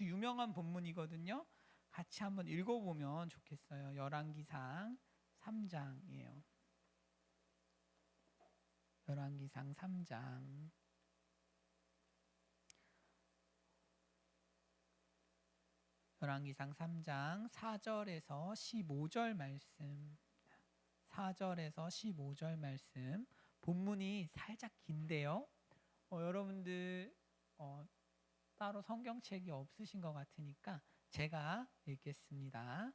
아주 유명한 본문이거든요. 같이 한번 읽어보면 좋겠어요. 열왕기상 3장이에요. 열왕기상 3장. 열왕기상 3장 4절에서 15절 말씀. 4절에서 15절 말씀. 본문이 살짝 긴데요. 여러분들 따로 성경책이 없으신 것 같으니까 제가 읽겠습니다.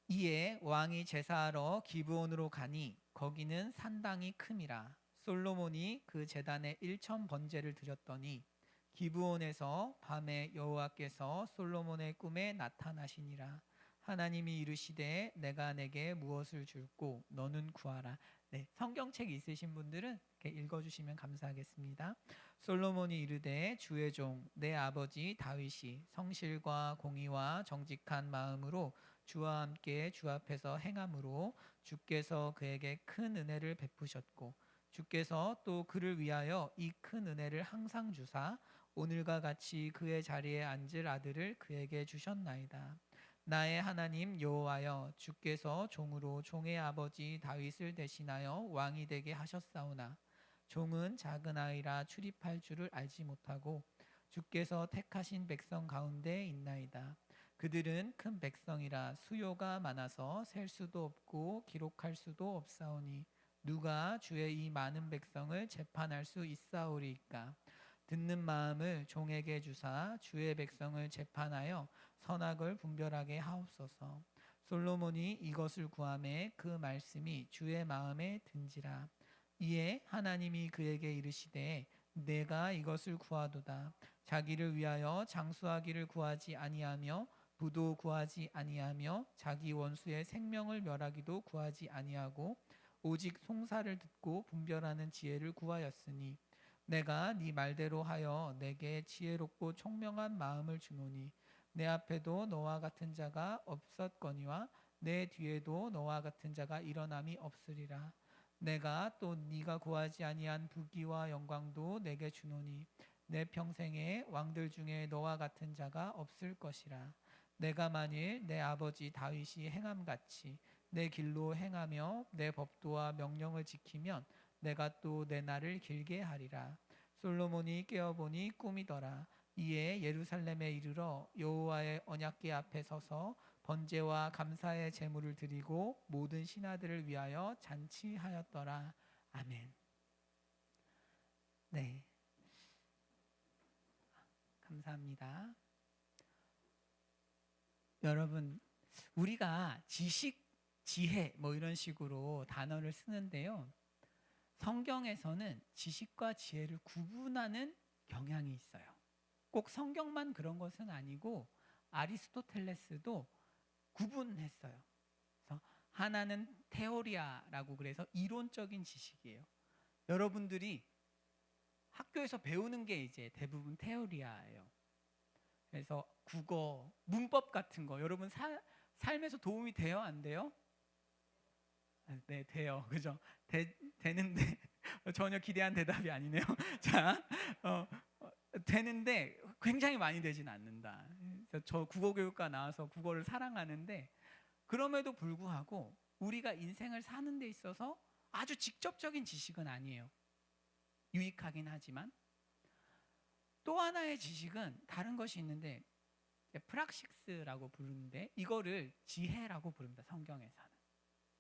이에 왕이 제사하러 기브온으로 가니 거기는 산당이 큼이라. 솔로몬이 그 제단에 1,000번제를 드렸더니 기브온에서 밤에 여호와께서 솔로몬의 꿈에 나타나시니라. 하나님이 이르시되 내가 내게 무엇을 줄고 너는 구하라. 네, 성경책 있으신 분들은 이렇게 읽어주시면 감사하겠습니다. 솔로몬이 이르되 주의 종 내 아버지 다윗이 성실과 공의와 정직한 마음으로 주와 함께 주 앞에서 행함으로 주께서 그에게 큰 은혜를 베푸셨고 주께서 또 그를 위하여 이 큰 은혜를 항상 주사 오늘과 같이 그의 자리에 앉을 아들을 그에게 주셨나이다. 나의 하나님 여호와여 주께서 종으로 종의 아버지 다윗을 대신하여 왕이 되게 하셨사오나 종은 작은 아이라 출입할 줄을 알지 못하고 주께서 택하신 백성 가운데 있나이다. 그들은 큰 백성이라 수요가 많아서 셀 수도 없고 기록할 수도 없사오니 누가 주의 이 많은 백성을 재판할 수 있사오리이까. 듣는 마음을 종에게 주사 주의 백성을 재판하여 선악을 분별하게 하옵소서. 솔로몬이 이것을 구하매 그 말씀이 주의 마음에 든지라. 이에 하나님이 그에게 이르시되 내가 이것을 구하도다. 자기를 위하여 장수하기를 구하지 아니하며 부도 구하지 아니하며 자기 원수의 생명을 멸하기도 구하지 아니하고 오직 송사를 듣고 분별하는 지혜를 구하였으니 내가 네 말대로 하여 내게 지혜롭고 총명한 마음을 주노니 내 앞에도 너와 같은 자가 없었거니와 내 뒤에도 너와 같은 자가 일어남이 없으리라. 내가 또 네가 구하지 아니한 부귀와 영광도 내게 주노니 내 평생에 왕들 중에 너와 같은 자가 없을 것이라. 내가 만일 내 아버지 다윗이 행함같이 내 길로 행하며 내 법도와 명령을 지키면 내가 또 내 날을 길게 하리라. 솔로몬이 깨어보니 꿈이더라. 이에 예루살렘에 이르러 여호와의 언약궤 앞에 서서 번제와 감사의 제물을 드리고 모든 신하들을 위하여 잔치하였더라. 아멘. 네, 감사합니다. 여러분, 우리가 지식, 지혜 뭐 이런 식으로 단어를 쓰는데요. 성경에서는 지식과 지혜를 구분하는 경향이 있어요. 꼭 성경만 그런 것은 아니고 아리스토텔레스도 구분했어요. 그래서 하나는 테오리아라고 그래서 이론적인 지식이에요. 여러분들이 학교에서 배우는 게 이제 대부분 테오리아예요. 그래서 국어, 문법 같은 거 여러분 삶에서 도움이 돼요? 안 돼요? 네, 돼요. 그죠? 되는데 전혀 기대한 대답이 아니네요. 자, 되는데 굉장히 많이 되진 않는다. 그래서 저 국어교육과 나와서 국어를 사랑하는데 그럼에도 불구하고 우리가 인생을 사는 데 있어서 아주 직접적인 지식은 아니에요. 유익하긴 하지만 또 하나의 지식은 다른 것이 있는데 프락식스라고 부르는데 이거를 지혜라고 부릅니다. 성경에서는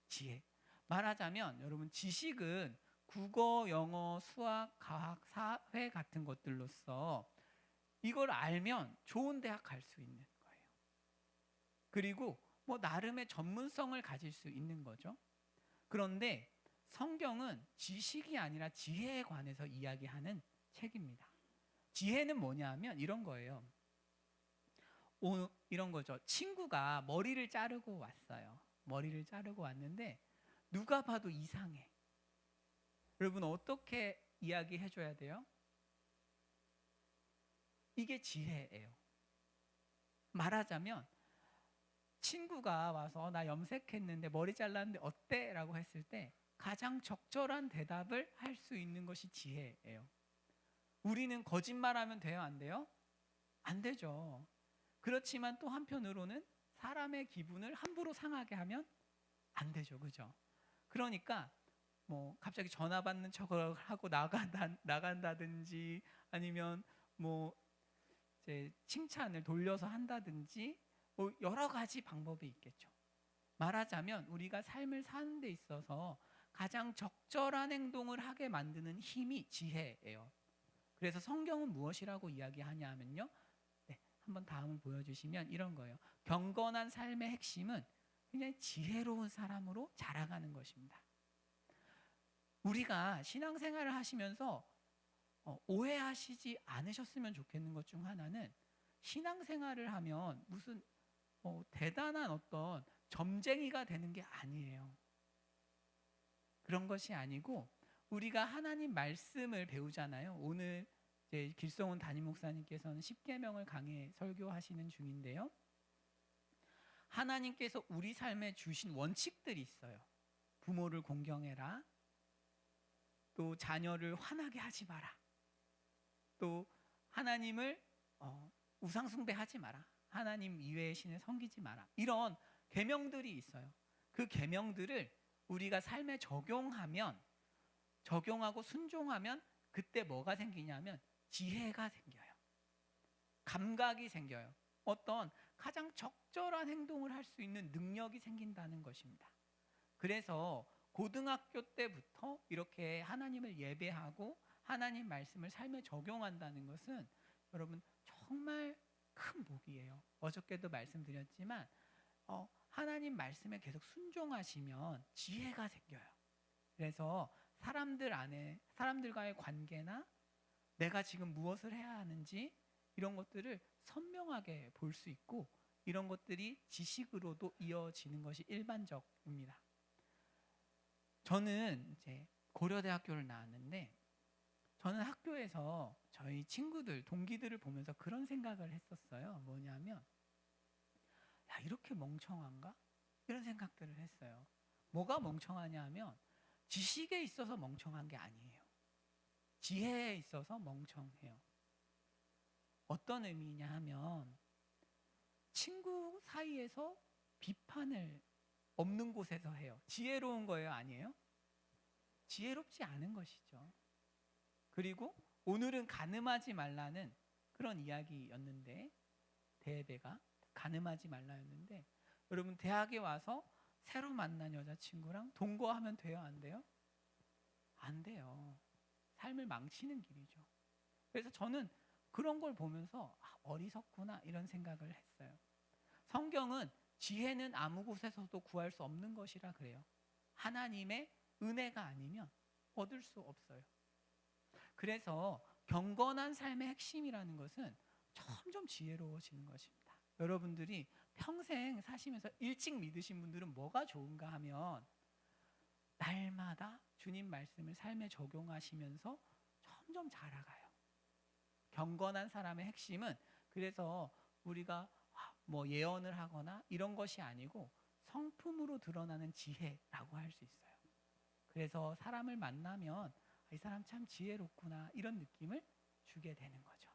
지혜. 말하자면 여러분 지식은 국어, 영어, 수학, 과학, 사회 같은 것들로서 이걸 알면 좋은 대학 갈 수 있는 거예요. 그리고 뭐 나름의 전문성을 가질 수 있는 거죠. 그런데 성경은 지식이 아니라 지혜에 관해서 이야기하는 책입니다. 지혜는 뭐냐 하면 이런 거예요. 이런 거죠. 친구가 머리를 자르고 왔어요. 머리를 자르고 왔는데 누가 봐도 이상해. 여러분 어떻게 이야기해 줘야 돼요? 이게 지혜예요. 말하자면 친구가 와서 나 염색했는데 머리 잘랐는데 어때? 라고 했을 때 가장 적절한 대답을 할 수 있는 것이 지혜예요. 우리는 거짓말하면 돼요? 안 돼요? 안 되죠. 그렇지만 또 한편으로는 사람의 기분을 함부로 상하게 하면 안 되죠. 그죠? 그러니까 뭐 갑자기 전화 받는 척을 하고 나간다든지 아니면 뭐 이제 칭찬을 돌려서 한다든지 뭐 여러 가지 방법이 있겠죠. 말하자면 우리가 삶을 사는 데 있어서 가장 적절한 행동을 하게 만드는 힘이 지혜예요. 그래서 성경은 무엇이라고 이야기하냐 하면요. 네, 한번 다음을 보여주시면 이런 거예요. 경건한 삶의 핵심은 굉장히 지혜로운 사람으로 자라가는 것입니다. 우리가 신앙생활을 하시면서 오해하시지 않으셨으면 좋겠는 것 중 하나는 신앙생활을 하면 무슨 대단한 어떤 점쟁이가 되는 게 아니에요. 그런 것이 아니고 우리가 하나님 말씀을 배우잖아요. 오늘 이제 길성훈 담임 목사님께서는 십계명을 강해 설교하시는 중인데요. 하나님께서 우리 삶에 주신 원칙들이 있어요. 부모를 공경해라. 또 자녀를 화나게 하지 마라. 또 하나님을 우상 숭배하지 마라. 하나님 이외의 신을 섬기지 마라. 이런 계명들이 있어요. 그 계명들을 우리가 삶에 적용하고 순종하면 그때 뭐가 생기냐면 지혜가 생겨요. 감각이 생겨요. 어떤 가장 적절한 행동을 할 수 있는 능력이 생긴다는 것입니다. 그래서 고등학교 때부터 이렇게 하나님을 예배하고 하나님 말씀을 삶에 적용한다는 것은 여러분 정말 큰 복이에요. 어저께도 말씀드렸지만 하나님 말씀에 계속 순종하시면 지혜가 생겨요. 그래서 사람들과의 관계나 내가 지금 무엇을 해야 하는지 이런 것들을 선명하게 볼 수 있고 이런 것들이 지식으로도 이어지는 것이 일반적입니다. 저는 이제 고려대학교를 나왔는데 저는 학교에서 저희 친구들, 동기들을 보면서 그런 생각을 했었어요. 뭐냐면 야, 이렇게 멍청한가? 이런 생각들을 했어요. 뭐가 멍청하냐 하면 지식에 있어서 멍청한 게 아니에요. 지혜에 있어서 멍청해요. 어떤 의미냐 하면 친구 사이에서 비판을 없는 곳에서 해요. 지혜로운 거예요? 아니에요? 지혜롭지 않은 것이죠. 그리고 오늘은 가늠하지 말라는 그런 이야기였는데 대배가 가늠하지 말라였는데 여러분 대학에 와서 새로 만난 여자친구랑 동거하면 돼요? 안 돼요? 안 돼요. 삶을 망치는 길이죠. 그래서 저는 그런 걸 보면서 어리석구나 이런 생각을 했어요. 성경은 지혜는 아무 곳에서도 구할 수 없는 것이라 그래요. 하나님의 은혜가 아니면 얻을 수 없어요. 그래서 경건한 삶의 핵심이라는 것은 점점 지혜로워지는 것입니다. 여러분들이 평생 사시면서 일찍 믿으신 분들은 뭐가 좋은가 하면 날마다 주님 말씀을 삶에 적용하시면서 점점 자라가요. 경건한 사람의 핵심은 그래서 우리가 뭐 예언을 하거나 이런 것이 아니고 성품으로 드러나는 지혜라고 할 수 있어요. 그래서 사람을 만나면 이 사람 참 지혜롭구나 이런 느낌을 주게 되는 거죠.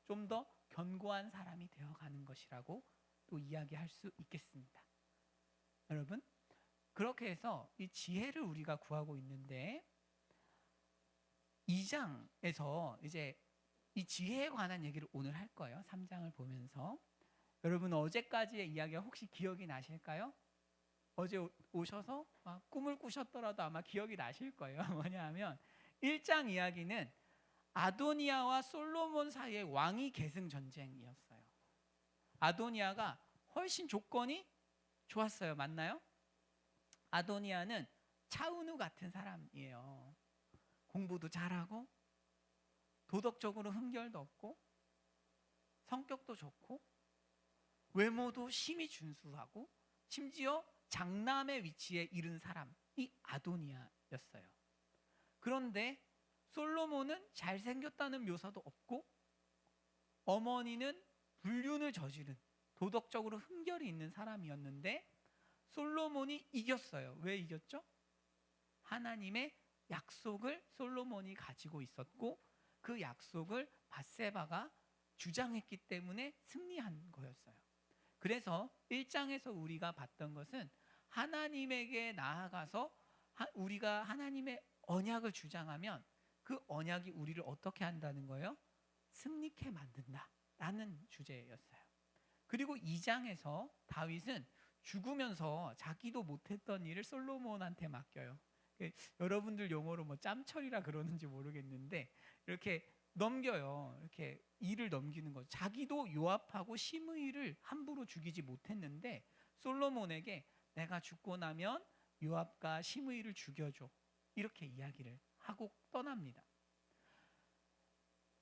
좀 더 견고한 사람이 되어가는 것이라고 또 이야기할 수 있겠습니다. 여러분 그렇게 해서 이 지혜를 우리가 구하고 있는데 2장에서 이제 이 지혜에 관한 얘기를 오늘 할 거예요. 3장을 보면서 여러분 어제까지의 이야기가 혹시 기억이 나실까요? 어제 오셔서 꿈을 꾸셨더라도 아마 기억이 나실 거예요. 뭐냐 하면 1장 이야기는 아도니아와 솔로몬 사이의 왕위 계승 전쟁이었어요. 아도니아가 훨씬 조건이 좋았어요. 맞나요? 아도니아는 차은우 같은 사람이에요. 공부도 잘하고 도덕적으로 흠결도 없고 성격도 좋고 외모도 심히 준수하고 심지어 장남의 위치에 이른 사람이 아도니아였어요. 그런데 솔로몬은 잘생겼다는 묘사도 없고 어머니는 불륜을 저지른 도덕적으로 흠결이 있는 사람이었는데 솔로몬이 이겼어요. 왜 이겼죠? 하나님의 약속을 솔로몬이 가지고 있었고 그 약속을 밧세바가 주장했기 때문에 승리한 거였어요. 그래서 1장에서 우리가 봤던 것은 하나님에게 나아가서 우리가 하나님의 언약을 주장하면 그 언약이 우리를 어떻게 한다는 거예요? 승리케 만든다라는 주제였어요. 그리고 2장에서 다윗은 죽으면서 자기도 못했던 일을 솔로몬한테 맡겨요. 여러분들 용어로 뭐 짬철이라 그러는지 모르겠는데 이렇게 넘겨요. 이렇게 일을 넘기는 거죠. 자기도 요압하고 시므이를 함부로 죽이지 못했는데 솔로몬에게 내가 죽고 나면 요압과 시므이를 죽여줘. 이렇게 이야기를 하고 떠납니다.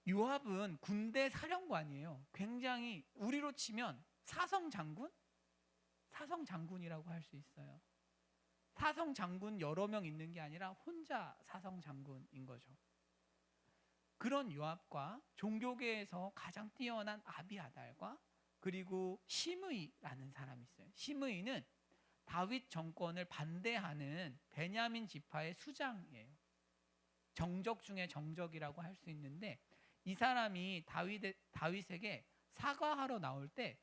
요압은 군대 사령관이에요. 굉장히 우리로 치면 사성 장군이라고 할 수 있어요. 사성 장군 여러 명 있는 게 아니라 혼자 사성 장군인 거죠. 그런 요압과 종교계에서 가장 뛰어난 아비아달과 그리고 시므이라는 사람이 있어요. 시므이는 다윗 정권을 반대하는 베냐민 지파의 수장이에요. 정적 중에 정적이라고 할 수 있는데 이 사람이 다윗에게 사과하러 나올 때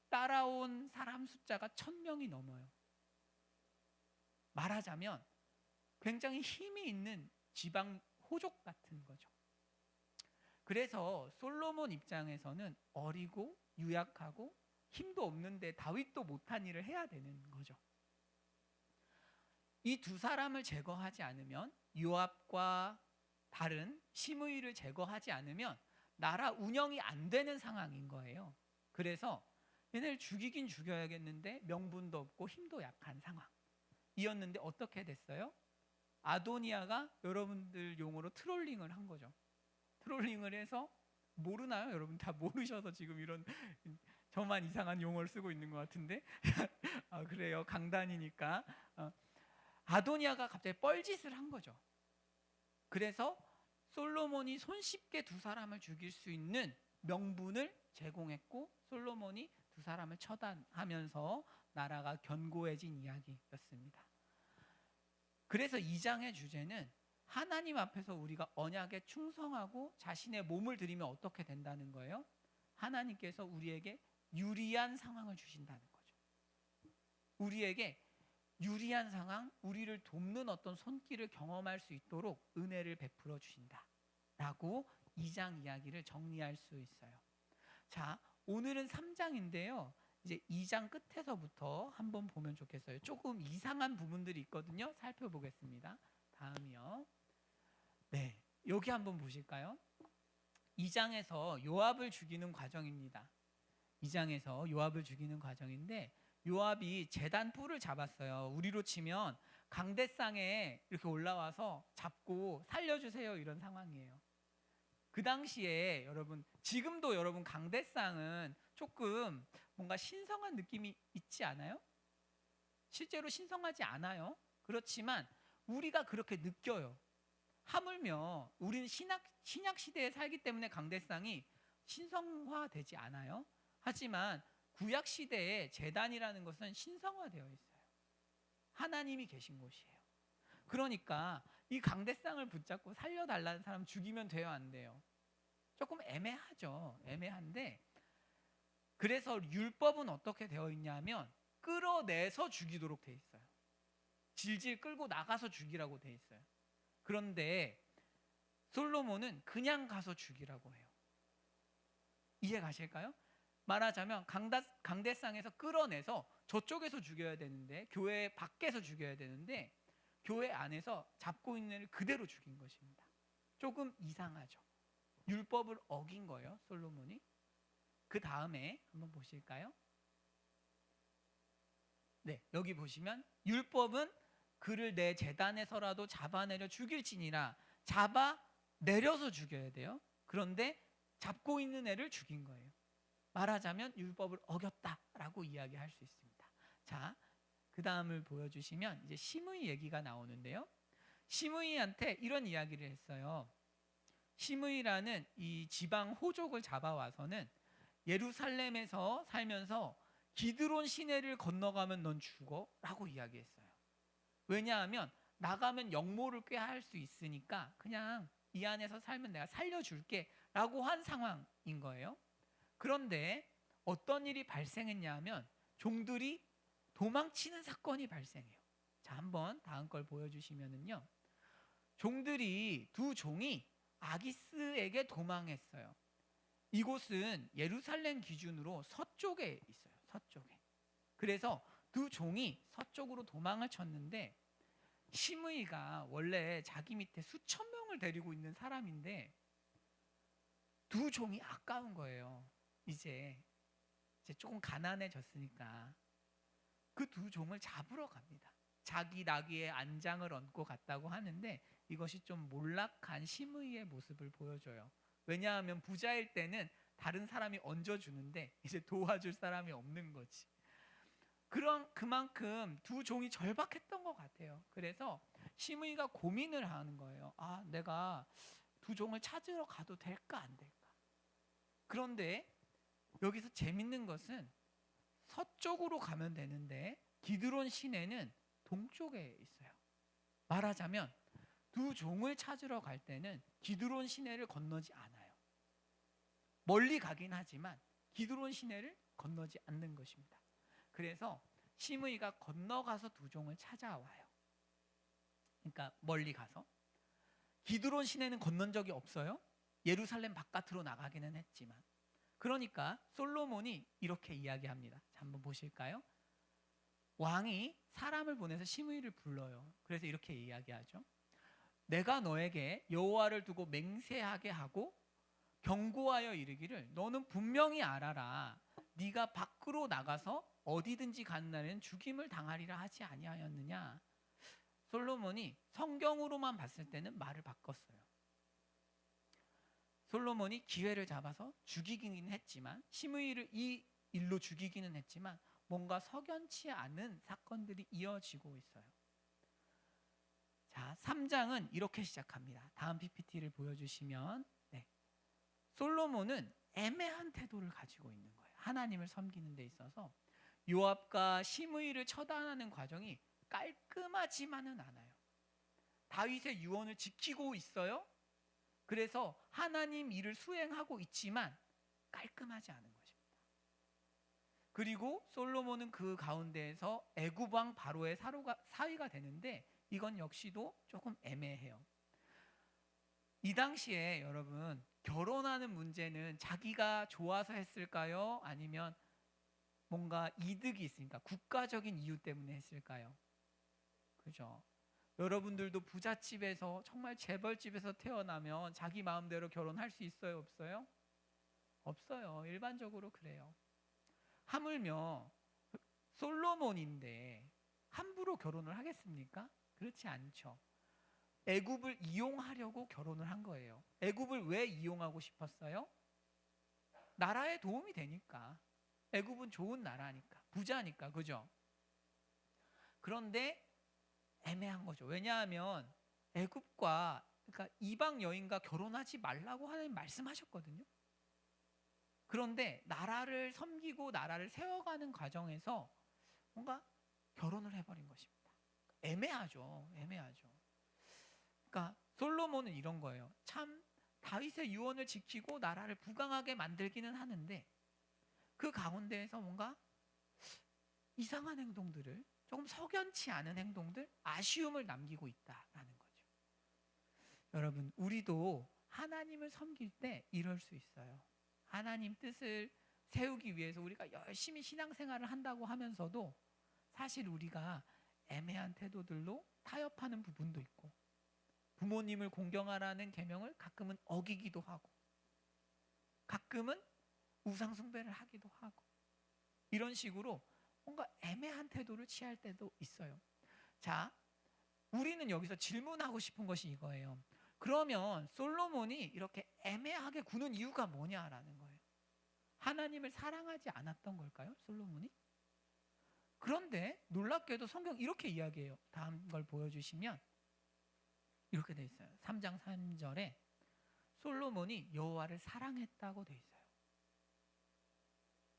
따라온 사람 숫자가 1000명이 넘어요. 말하자면 굉장히 힘이 있는 지방 호족 같은 거죠. 그래서 솔로몬 입장에서는 어리고 유약하고 힘도 없는데 다윗도 못한 일을 해야 되는 거죠. 이 두 사람을 제거하지 않으면, 요압과 다른 시므이를 제거하지 않으면 나라 운영이 안 되는 상황인 거예요. 그래서 얘네를 죽이긴 죽여야겠는데 명분도 없고 힘도 약한 상황이었는데 어떻게 됐어요? 아도니아가 여러분들 용어로 트롤링을 한 거죠. 트롤링을 해서, 모르나요? 여러분 다 모르셔서 지금 이런 저만 이상한 용어를 쓰고 있는 것 같은데 그래요. 강단이니까. 아도니아가 갑자기 뻘짓을 한 거죠. 그래서 솔로몬이 손쉽게 두 사람을 죽일 수 있는 명분을 제공했고 솔로몬이 두 사람을 처단하면서 나라가 견고해진 이야기였습니다. 그래서 2장의 주제는 하나님 앞에서 우리가 언약에 충성하고 자신의 몸을 드리면 어떻게 된다는 거예요? 하나님께서 우리에게 유리한 상황을 주신다는 거죠. 우리에게 유리한 상황, 우리를 돕는 어떤 손길을 경험할 수 있도록 은혜를 베풀어 주신다라고 2장 이야기를 정리할 수 있어요. 자, 오늘은 3장인데요. 이제 2장 끝에서부터 한번 보면 좋겠어요. 조금 이상한 부분들이 있거든요. 살펴보겠습니다. 다음이요. 네, 여기 한번 보실까요? 2장에서 요압을 죽이는 과정입니다. 2장에서 요압을 죽이는 과정인데 요압이 제단 뿔을 잡았어요. 우리로 치면 강대상에 이렇게 올라와서 잡고 살려주세요 이런 상황이에요. 그 당시에 여러분, 지금도 여러분 강대상은 조금 뭔가 신성한 느낌이 있지 않아요? 실제로 신성하지 않아요. 그렇지만 우리가 그렇게 느껴요. 하물며 우리는 신약 시대에 살기 때문에 강대상이 신성화되지 않아요. 하지만 구약 시대에 제단이라는 것은 신성화되어 있어요. 하나님이 계신 곳이에요. 그러니까 이 강대상을 붙잡고 살려달라는 사람 죽이면 돼요, 안 돼요? 조금 애매하죠. 애매한데 그래서 율법은 어떻게 되어 있냐면 끌어내서 죽이도록 돼 있어요. 질질 끌고 나가서 죽이라고 돼 있어요. 그런데 솔로몬은 그냥 가서 죽이라고 해요. 이해 가실까요? 말하자면 강대상에서 끌어내서 저쪽에서 죽여야 되는데, 교회 밖에서 죽여야 되는데 교회 안에서 잡고 있는 애를 그대로 죽인 것입니다. 조금 이상하죠. 율법을 어긴 거예요, 솔로몬이. 그 다음에 한번 보실까요? 네, 여기 보시면 율법은 그를 내 제단에서라도 잡아내려 죽일지니라. 잡아내려서 죽여야 돼요. 그런데 잡고 있는 애를 죽인 거예요. 말하자면 율법을 어겼다라고 이야기할 수 있습니다. 자, 그 다음을 보여주시면 이제 시므이 얘기가 나오는데요. 시므이한테 이런 이야기를 했어요. 시므이라는 이 지방 호족을 잡아와서는 예루살렘에서 살면서 기드론 시내를 건너가면 넌 죽어 라고 이야기했어요. 왜냐하면 나가면 영모를 꾀할 수 있으니까 그냥 이 안에서 살면 내가 살려줄게 라고 한 상황인 거예요. 그런데 어떤 일이 발생했냐 하면 종들이 도망치는 사건이 발생해요. 자, 한번 다음 걸 보여주시면은요. 종들이 두 종이 아기스에게 도망했어요. 이곳은 예루살렘 기준으로 서쪽에 있어요. 서쪽에. 그래서 두 종이 서쪽으로 도망을 쳤는데 시므이가 원래 자기 밑에 수천 명을 데리고 있는 사람인데 두 종이 아까운 거예요. 이제 조금 가난해졌으니까 그 두 종을 잡으러 갑니다. 자기 나귀의 안장을 얹고 갔다고 하는데 이것이 좀 몰락한 시므이의 모습을 보여줘요. 왜냐하면 부자일 때는 다른 사람이 얹어주는데 이제 도와줄 사람이 없는 거지. 그만큼 두 종이 절박했던 것 같아요. 그래서 시므이가 고민을 하는 거예요. 아, 내가 두 종을 찾으러 가도 될까 안 될까? 그런데 여기서 재밌는 것은 서쪽으로 가면 되는데 기드론 시내는 동쪽에 있어요. 말하자면 두 종을 찾으러 갈 때는 기드론 시내를 건너지 않아요. 멀리 가긴 하지만 기드론 시내를 건너지 않는 것입니다. 그래서 시므이가 건너가서 두 종을 찾아와요. 그러니까 멀리 가서. 기드론 시내는 건넌 적이 없어요. 예루살렘 바깥으로 나가기는 했지만. 그러니까 솔로몬이 이렇게 이야기합니다. 자, 한번 보실까요? 왕이 사람을 보내서 시므이를 불러요. 그래서 이렇게 이야기하죠. 내가 너에게 여호와를 두고 맹세하게 하고 경고하여 이르기를 너는 분명히 알아라. 네가 밖으로 나가서 어디든지 가는 날에는 죽임을 당하리라 하지 아니하였느냐. 솔로몬이 성경으로만 봤을 때는 말을 바꿨어요. 솔로몬이 기회를 잡아서 죽이기는 했지만 시므이를 이 일로 죽이기는 했지만 뭔가 석연치 않은 사건들이 이어지고 있어요. 자, 3장은 이렇게 시작합니다. 다음 PPT를 보여주시면 솔로몬은 애매한 태도를 가지고 있는 거예요. 하나님을 섬기는 데 있어서 요압과 시므이를 처단하는 과정이 깔끔하지만은 않아요. 다윗의 유언을 지키고 있어요. 그래서 하나님 일을 수행하고 있지만 깔끔하지 않은 것입니다. 그리고 솔로몬은 그 가운데에서 애굽 왕 바로의 사위가 되는데 이건 역시도 조금 애매해요. 이 당시에 여러분 결혼하는 문제는 자기가 좋아서 했을까요? 아니면 뭔가 이득이 있으니까 국가적인 이유 때문에 했을까요? 그죠? 여러분들도 부잣집에서 정말 재벌집에서 태어나면 자기 마음대로 결혼할 수 있어요? 없어요? 없어요. 일반적으로 그래요. 하물며 솔로몬인데 함부로 결혼을 하겠습니까? 그렇지 않죠. 애굽을 이용하려고 결혼을 한 거예요. 애굽을 왜 이용하고 싶었어요? 나라에 도움이 되니까. 애굽은 좋은 나라니까, 부자니까, 그죠? 그런데 애매한 거죠. 왜냐하면 애굽과 그러니까 이방 여인과 결혼하지 말라고 하나님 말씀하셨거든요. 그런데 나라를 섬기고 나라를 세워가는 과정에서 뭔가 결혼을 해버린 것입니다. 애매하죠. 애매하죠. 그러니까 솔로몬은 이런 거예요. 참 다윗의 유언을 지키고 나라를 부강하게 만들기는 하는데 그 가운데에서 뭔가 이상한 행동들을, 조금 석연치 않은 행동들, 아쉬움을 남기고 있다라는 거죠. 여러분, 우리도 하나님을 섬길 때 이럴 수 있어요. 하나님 뜻을 세우기 위해서 우리가 열심히 신앙생활을 한다고 하면서도 사실 우리가 애매한 태도들로 타협하는 부분도 있고, 부모님을 공경하라는 계명을 가끔은 어기기도 하고, 가끔은 우상 숭배를 하기도 하고, 이런 식으로 뭔가 애매한 태도를 취할 때도 있어요. 자, 우리는 여기서 질문하고 싶은 것이 이거예요. 그러면 솔로몬이 이렇게 애매하게 구는 이유가 뭐냐라는 거예요. 하나님을 사랑하지 않았던 걸까요? 솔로몬이? 그런데 놀랍게도 성경 이렇게 이야기해요. 다음 걸 보여주시면 이렇게 돼 있어요. 3장 3절에 솔로몬이 여호와를 사랑했다고 돼 있어요.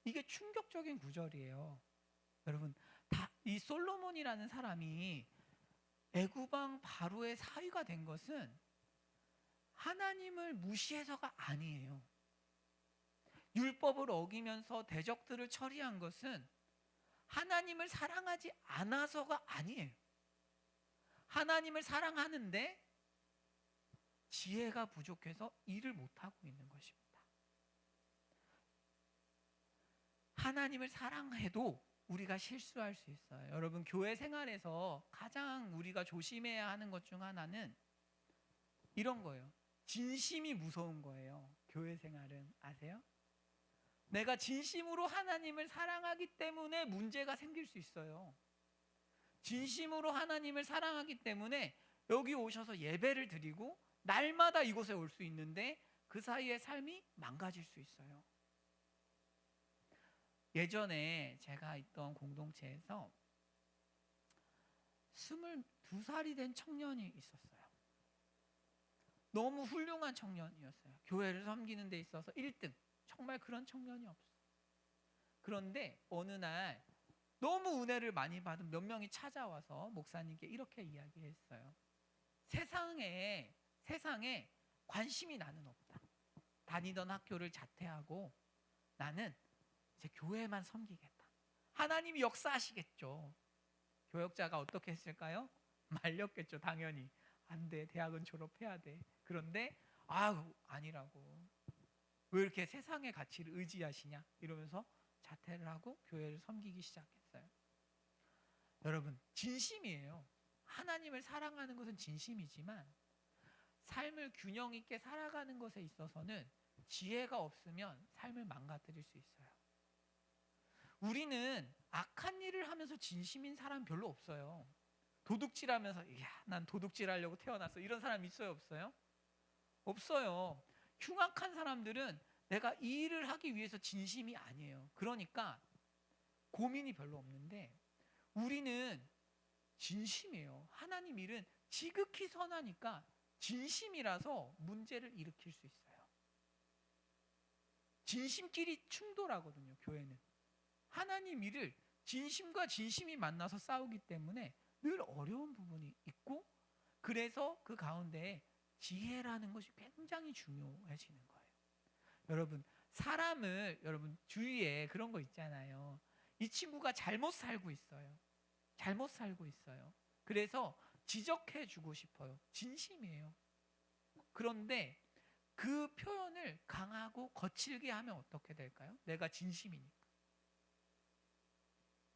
이게 충격적인 구절이에요. 여러분, 이 솔로몬이라는 사람이 애굽 왕 바로의 사위가 된 것은 하나님을 무시해서가 아니에요. 율법을 어기면서 대적들을 처리한 것은 하나님을 사랑하지 않아서가 아니에요. 하나님을 사랑하는데 지혜가 부족해서 일을 못하고 있는 것입니다. 하나님을 사랑해도 우리가 실수할 수 있어요. 여러분, 교회 생활에서 가장 우리가 조심해야 하는 것 중 하나는 이런 거예요. 진심이 무서운 거예요. 교회 생활은 아세요? 내가 진심으로 하나님을 사랑하기 때문에 문제가 생길 수 있어요. 진심으로 하나님을 사랑하기 때문에 여기 오셔서 예배를 드리고 날마다 이곳에 올 수 있는데 그 사이에 삶이 망가질 수 있어요. 예전에 제가 있던 공동체에서 22살이 된 청년이 있었어요. 너무 훌륭한 청년이었어요. 교회를 섬기는 데 있어서 1등. 정말 그런 청년이 없어요. 그런데 어느 날 너무 은혜를 많이 받은 몇 명이 찾아와서 목사님께 이렇게 이야기했어요. 세상에 관심이 나는 없다. 다니던 학교를 자퇴하고 나는 이제 교회만 섬기겠다. 하나님이 역사하시겠죠. 교역자가 어떻게 했을까요? 말렸겠죠. 당연히. 안 돼. 대학은 졸업해야 돼. 그런데 아니라고. 왜 이렇게 세상의 가치를 의지하시냐? 이러면서 자퇴를 하고 교회를 섬기기 시작했어요. 여러분, 진심이에요. 하나님을 사랑하는 것은 진심이지만 삶을 균형 있게 살아가는 것에 있어서는 지혜가 없으면 삶을 망가뜨릴 수 있어요. 우리는 악한 일을 하면서 진심인 사람 별로 없어요. 도둑질하면서 난 도둑질하려고 태어났어. 이런 사람 있어요, 없어요? 없어요. 흉악한 사람들은 내가 이 일을 하기 위해서 진심이 아니에요. 그러니까 고민이 별로 없는데 우리는 진심이에요. 하나님 일은 지극히 선하니까 진심이라서 문제를 일으킬 수 있어요. 진심끼리 충돌하거든요, 교회는. 하나님 일을 진심과 진심이 만나서 싸우기 때문에 늘 어려운 부분이 있고, 그래서 그 가운데 지혜라는 것이 굉장히 중요해지는 거예요. 여러분 주위에 그런 거 있잖아요. 이 친구가 잘못 살고 있어요. 잘못 살고 있어요. 그래서 지적해 주고 싶어요. 진심이에요. 그런데 그 표현을 강하고 거칠게 하면 어떻게 될까요? 내가 진심이니까.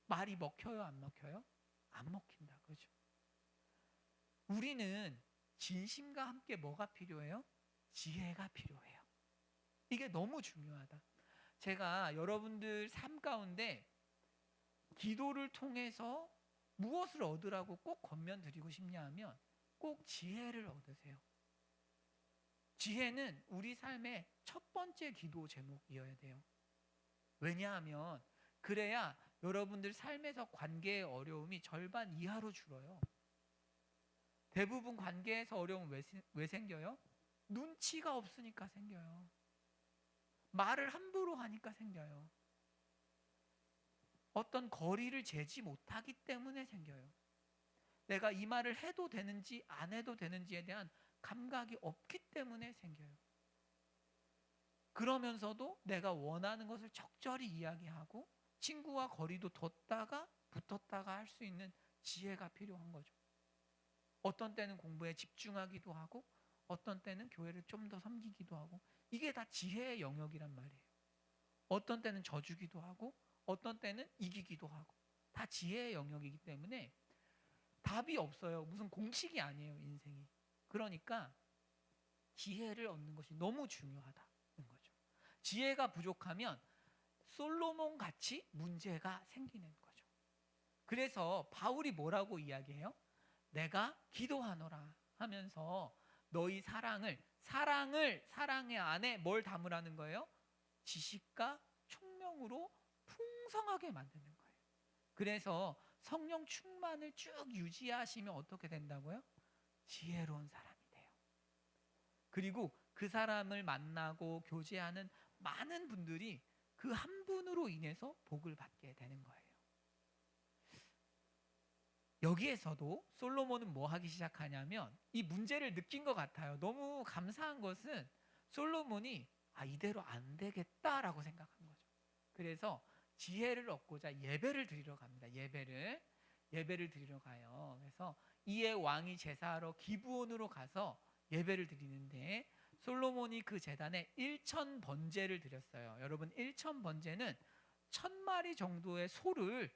말이 먹혀요, 안 먹혀요? 안 먹힌다. 그죠? 우리는 진심과 함께 뭐가 필요해요? 지혜가 필요해요. 이게 너무 중요하다. 제가 여러분들 삶 가운데 기도를 통해서 무엇을 얻으라고 꼭 권면드리고 싶냐 하면 꼭 지혜를 얻으세요. 지혜는 우리 삶의 첫 번째 기도 제목이어야 돼요. 왜냐하면 그래야 여러분들 삶에서 관계의 어려움이 절반 이하로 줄어요. 대부분 관계에서 어려움은 왜 생겨요? 눈치가 없으니까 생겨요. 말을 함부로 하니까 생겨요. 어떤 거리를 재지 못하기 때문에 생겨요. 내가 이 말을 해도 되는지 안 해도 되는지에 대한 감각이 없기 때문에 생겨요. 그러면서도 내가 원하는 것을 적절히 이야기하고 친구와 거리도 뒀다가 붙었다가 할 수 있는 지혜가 필요한 거죠. 어떤 때는 공부에 집중하기도 하고 어떤 때는 교회를 좀 더 섬기기도 하고, 이게 다 지혜의 영역이란 말이에요. 어떤 때는 져주기도 하고 어떤 때는 이기기도 하고, 다 지혜의 영역이기 때문에 답이 없어요. 무슨 공식이 아니에요, 인생이. 그러니까 지혜를 얻는 것이 너무 중요하다는 거죠. 지혜가 부족하면 솔로몬 같이 문제가 생기는 거죠. 그래서 바울이 뭐라고 이야기해요? 내가 기도하노라 하면서 너희 사랑의 안에 뭘 담으라는 거예요? 지식과 총명으로 풍성하게 만드는 거예요. 그래서 성령 충만을 쭉 유지하시면 어떻게 된다고요? 지혜로운 사람이 돼요. 그리고 그 사람을 만나고 교제하는 많은 분들이 그 한 분으로 인해서 복을 받게 되는 거예요. 여기에서도 솔로몬은 뭐 하기 시작하냐면 이 문제를 느낀 것 같아요. 너무 감사한 것은 솔로몬이 이대로 안 되겠다라고 생각한 거죠. 그래서 지혜를 얻고자 예배를 드리러 갑니다. 예배를 드리러 가요. 그래서 이에 왕이 제사하러 기브온으로 가서 예배를 드리는데 솔로몬이 그 제단에 1천 번제를 드렸어요. 여러분 1천 번제는 1,000마리 정도의 소를,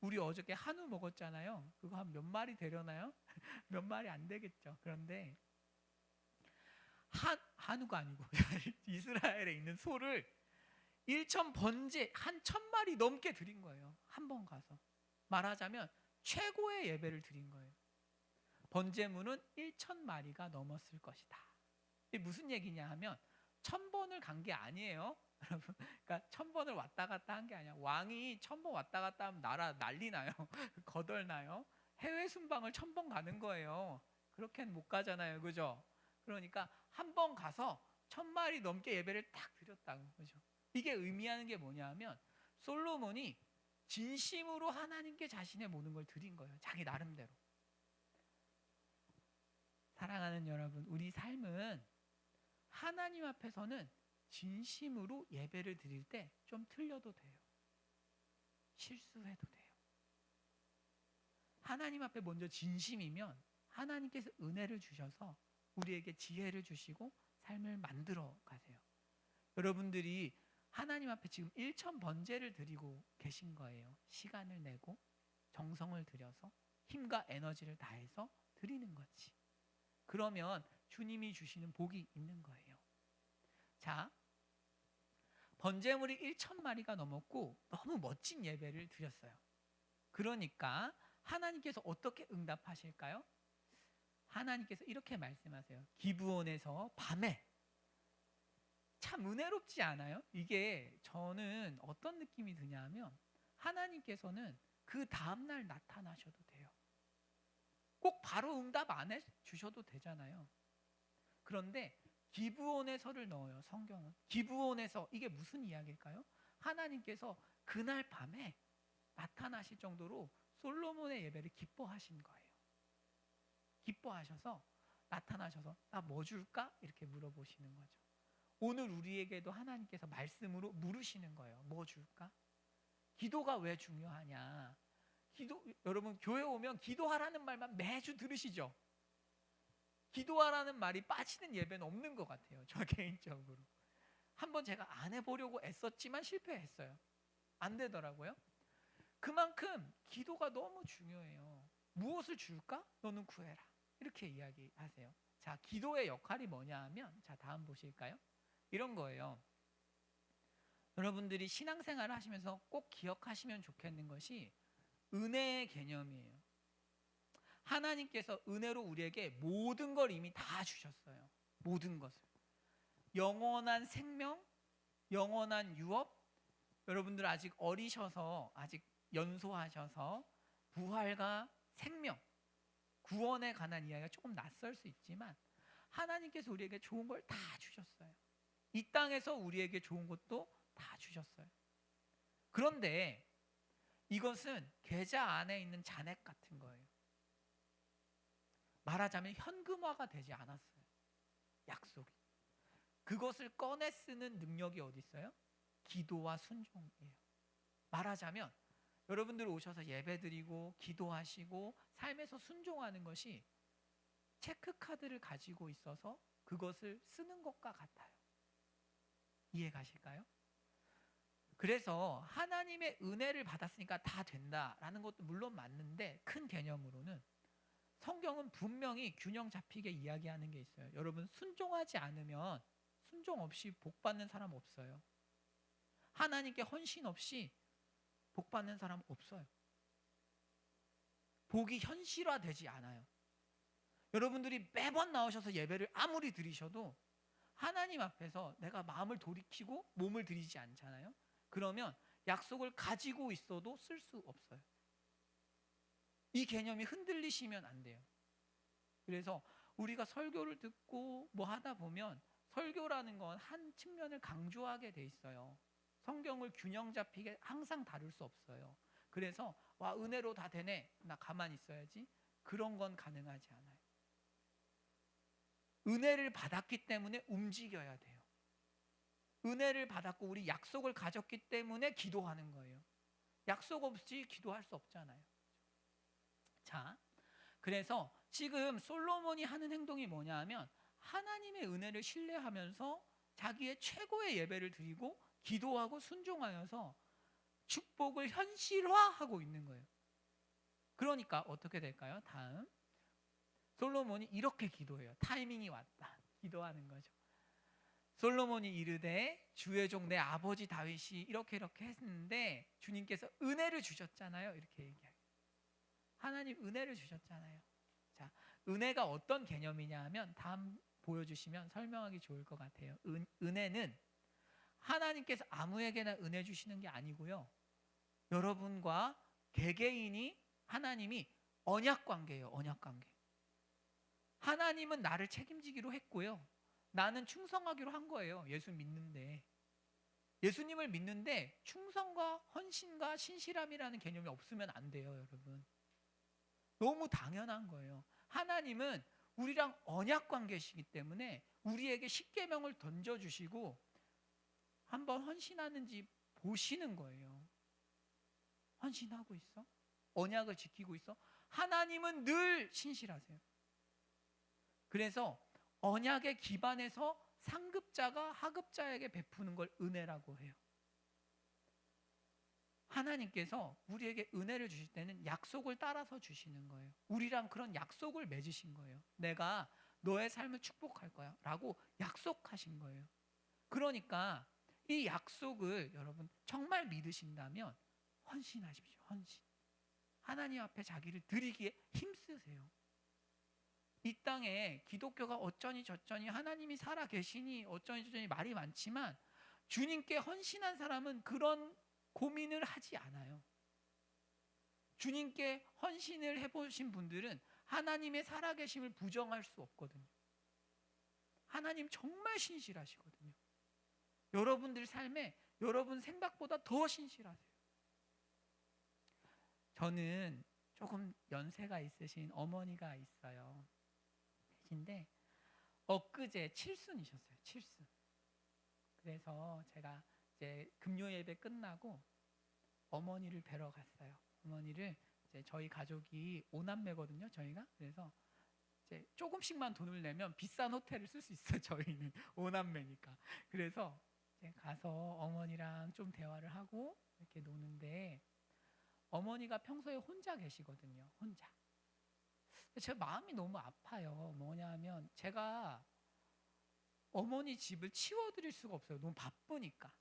우리 어저께 한우 먹었잖아요. 그거 한 몇 마리 되려나요? 몇 마리 안 되겠죠. 그런데 한우가 아니고 이스라엘에 있는 소를 1천 번제, 한 1,000마리 넘게 드린 거예요. 한 번 가서 말하자면 최고의 예배를 드린 거예요. 번제물은 1,000마리가 넘었을 것이다. 이게 무슨 얘기냐 하면 1,000번을 간 게 아니에요. 여러분, 그러니까 1,000번을 왔다 갔다 한 게 아니야. 왕이 1,000번 왔다 갔다 하면 나라 난리 나요. 거덜나요. 해외 순방을 1,000번 가는 거예요. 그렇게는 못 가잖아요, 그죠? 그러니까 한 번 가서 1,000마리 넘게 예배를 딱 드렸다고, 그죠? 이게 의미하는 게 뭐냐면 솔로몬이 진심으로 하나님께 자신의 모든 걸 드린 거예요. 자기 나름대로. 사랑하는 여러분, 우리 삶은 하나님 앞에서는 진심으로 예배를 드릴 때 좀 틀려도 돼요. 실수해도 돼요. 하나님 앞에 먼저 진심이면 하나님께서 은혜를 주셔서 우리에게 지혜를 주시고 삶을 만들어 가세요. 여러분들이 하나님 앞에 지금 1천 번제를 드리고 계신 거예요. 시간을 내고 정성을 들여서 힘과 에너지를 다해서 드리는 거지. 그러면 주님이 주시는 복이 있는 거예요. 자, 번제물이 1,000마리가 넘었고 너무 멋진 예배를 드렸어요. 그러니까 하나님께서 어떻게 응답하실까요? 하나님께서 이렇게 말씀하세요. 기브온에서 밤에. 참 은혜롭지 않아요? 이게 저는 어떤 느낌이 드냐면 하나님께서는 그 다음날 나타나셔도 돼요. 꼭 바로 응답 안 해주셔도 되잖아요. 그런데 기브온에서를 넣어요. 성경은 기브온에서. 이게 무슨 이야기일까요? 하나님께서 그날 밤에 나타나실 정도로 솔로몬의 예배를 기뻐하신 거예요. 기뻐하셔서 나타나셔서 나 뭐 줄까? 이렇게 물어보시는 거죠. 오늘 우리에게도 하나님께서 말씀으로 물으시는 거예요. 뭐 줄까? 기도가 왜 중요하냐? 여러분 교회 오면 기도하라는 말만 매주 들으시죠? 기도하라는 말이 빠지는 예배는 없는 것 같아요. 저 개인적으로. 한번 제가 안 해보려고 애썼지만 실패했어요. 안 되더라고요. 그만큼 기도가 너무 중요해요. 무엇을 줄까? 너는 구해라. 이렇게 이야기하세요. 자, 기도의 역할이 뭐냐 하면, 자, 다음 보실까요? 이런 거예요. 여러분들이 신앙생활을 하시면서 꼭 기억하시면 좋겠는 것이 은혜의 개념이에요. 하나님께서 은혜로 우리에게 모든 걸 이미 다 주셨어요. 모든 것을. 영원한 생명, 영원한 유업. 여러분들 아직 어리셔서, 아직 연소하셔서 부활과 생명, 구원에 관한 이야기가 조금 낯설 수 있지만 하나님께서 우리에게 좋은 걸 다 주셨어요. 이 땅에서 우리에게 좋은 것도 다 주셨어요. 그런데 이것은 계좌 안에 있는 잔액 같은 거예요. 말하자면 현금화가 되지 않았어요. 약속이. 그것을 꺼내 쓰는 능력이 어디 있어요? 기도와 순종이에요. 말하자면 여러분들 오셔서 예배드리고 기도하시고 삶에서 순종하는 것이 체크카드를 가지고 있어서 그것을 쓰는 것과 같아요. 이해 가실까요? 그래서 하나님의 은혜를 받았으니까 다 된다라는 것도 물론 맞는데, 큰 개념으로는 성경은 분명히 균형 잡히게 이야기하는 게 있어요. 여러분, 순종하지 않으면, 순종 없이 복 받는 사람 없어요. 하나님께 헌신 없이 복 받는 사람 없어요. 복이 현실화되지 않아요. 여러분들이 매번 나오셔서 예배를 아무리 드리셔도 하나님 앞에서 내가 마음을 돌이키고 몸을 드리지 않잖아요. 그러면 약속을 가지고 있어도 쓸 수 없어요. 이 개념이 흔들리시면 안 돼요. 그래서 우리가 설교를 듣고 뭐 하다 보면 설교라는 건 한 측면을 강조하게 돼 있어요. 성경을 균형 잡히게 항상 다룰 수 없어요. 그래서 와, 은혜로 다 되네, 나 가만히 있어야지, 그런 건 가능하지 않아요. 은혜를 받았기 때문에 움직여야 돼요. 은혜를 받았고 우리 약속을 가졌기 때문에 기도하는 거예요. 약속 없이 기도할 수 없잖아요. 자, 그래서 지금 솔로몬이 하는 행동이 뭐냐 하면 하나님의 은혜를 신뢰하면서 자기의 최고의 예배를 드리고 기도하고 순종하여서 축복을 현실화하고 있는 거예요. 그러니까 어떻게 될까요? 다음 솔로몬이 이렇게 기도해요. 타이밍이 왔다. 기도하는 거죠. 솔로몬이 이르되 주의 종 내 아버지 다윗이 이렇게 했는데 주님께서 은혜를 주셨잖아요. 이렇게 얘기해요. 하나님 은혜를 주셨잖아요. 자, 은혜가 어떤 개념이냐 하면 다음 보여주시면 설명하기 좋을 것 같아요. 은혜는 하나님께서 아무에게나 은혜 주시는 게 아니고요. 여러분과 개개인이 하나님이 언약 관계예요. 언약 관계. 하나님은 나를 책임지기로 했고요. 나는 충성하기로 한 거예요. 예수 믿는데. 예수님을 믿는데 충성과 헌신과 신실함이라는 개념이 없으면 안 돼요, 여러분. 너무 당연한 거예요. 하나님은 우리랑 언약 관계시기 때문에 우리에게 십계명을 던져주시고 한번 헌신하는지 보시는 거예요. 헌신하고 있어? 언약을 지키고 있어? 하나님은 늘 신실하세요. 그래서 언약에 기반해서 상급자가 하급자에게 베푸는 걸 은혜라고 해요. 하나님께서 우리에게 은혜를 주실 때는 약속을 따라서 주시는 거예요. 우리랑 그런 약속을 맺으신 거예요. 내가 너의 삶을 축복할 거야 라고 약속하신 거예요. 그러니까 이 약속을 여러분 정말 믿으신다면 헌신하십시오. 헌신. 하나님 앞에 자기를 드리기에 힘쓰세요. 이 땅에 기독교가 어쩌니 저쩌니 하나님이 살아 계시니 어쩌니 저쩌니 말이 많지만 주님께 헌신한 사람은 그런 고민을 하지 않아요. 주님께 헌신을 해보신 분들은 하나님의 살아계심을 부정할 수 없거든요. 하나님 정말 신실하시거든요. 여러분들 삶에 여러분 생각보다 더 신실하세요. 저는 조금 연세가 있으신 어머니가 있어요. 계신데 엊그제 칠순이셨어요. 칠순. 그래서 제가 이제 금요 예배 끝나고 어머니를 뵈러 갔어요. 어머니를 이제 저희 가족이 5남매거든요. 저희가. 그래서 이제 조금씩만 돈을 내면 비싼 호텔을 쓸 수 있어요. 저희는 5남매니까. 그래서 이제 가서 어머니랑 좀 대화를 하고 이렇게 노는데 어머니가 평소에 혼자 계시거든요. 혼자. 제 마음이 너무 아파요. 뭐냐면 제가 어머니 집을 치워드릴 수가 없어요. 너무 바쁘니까.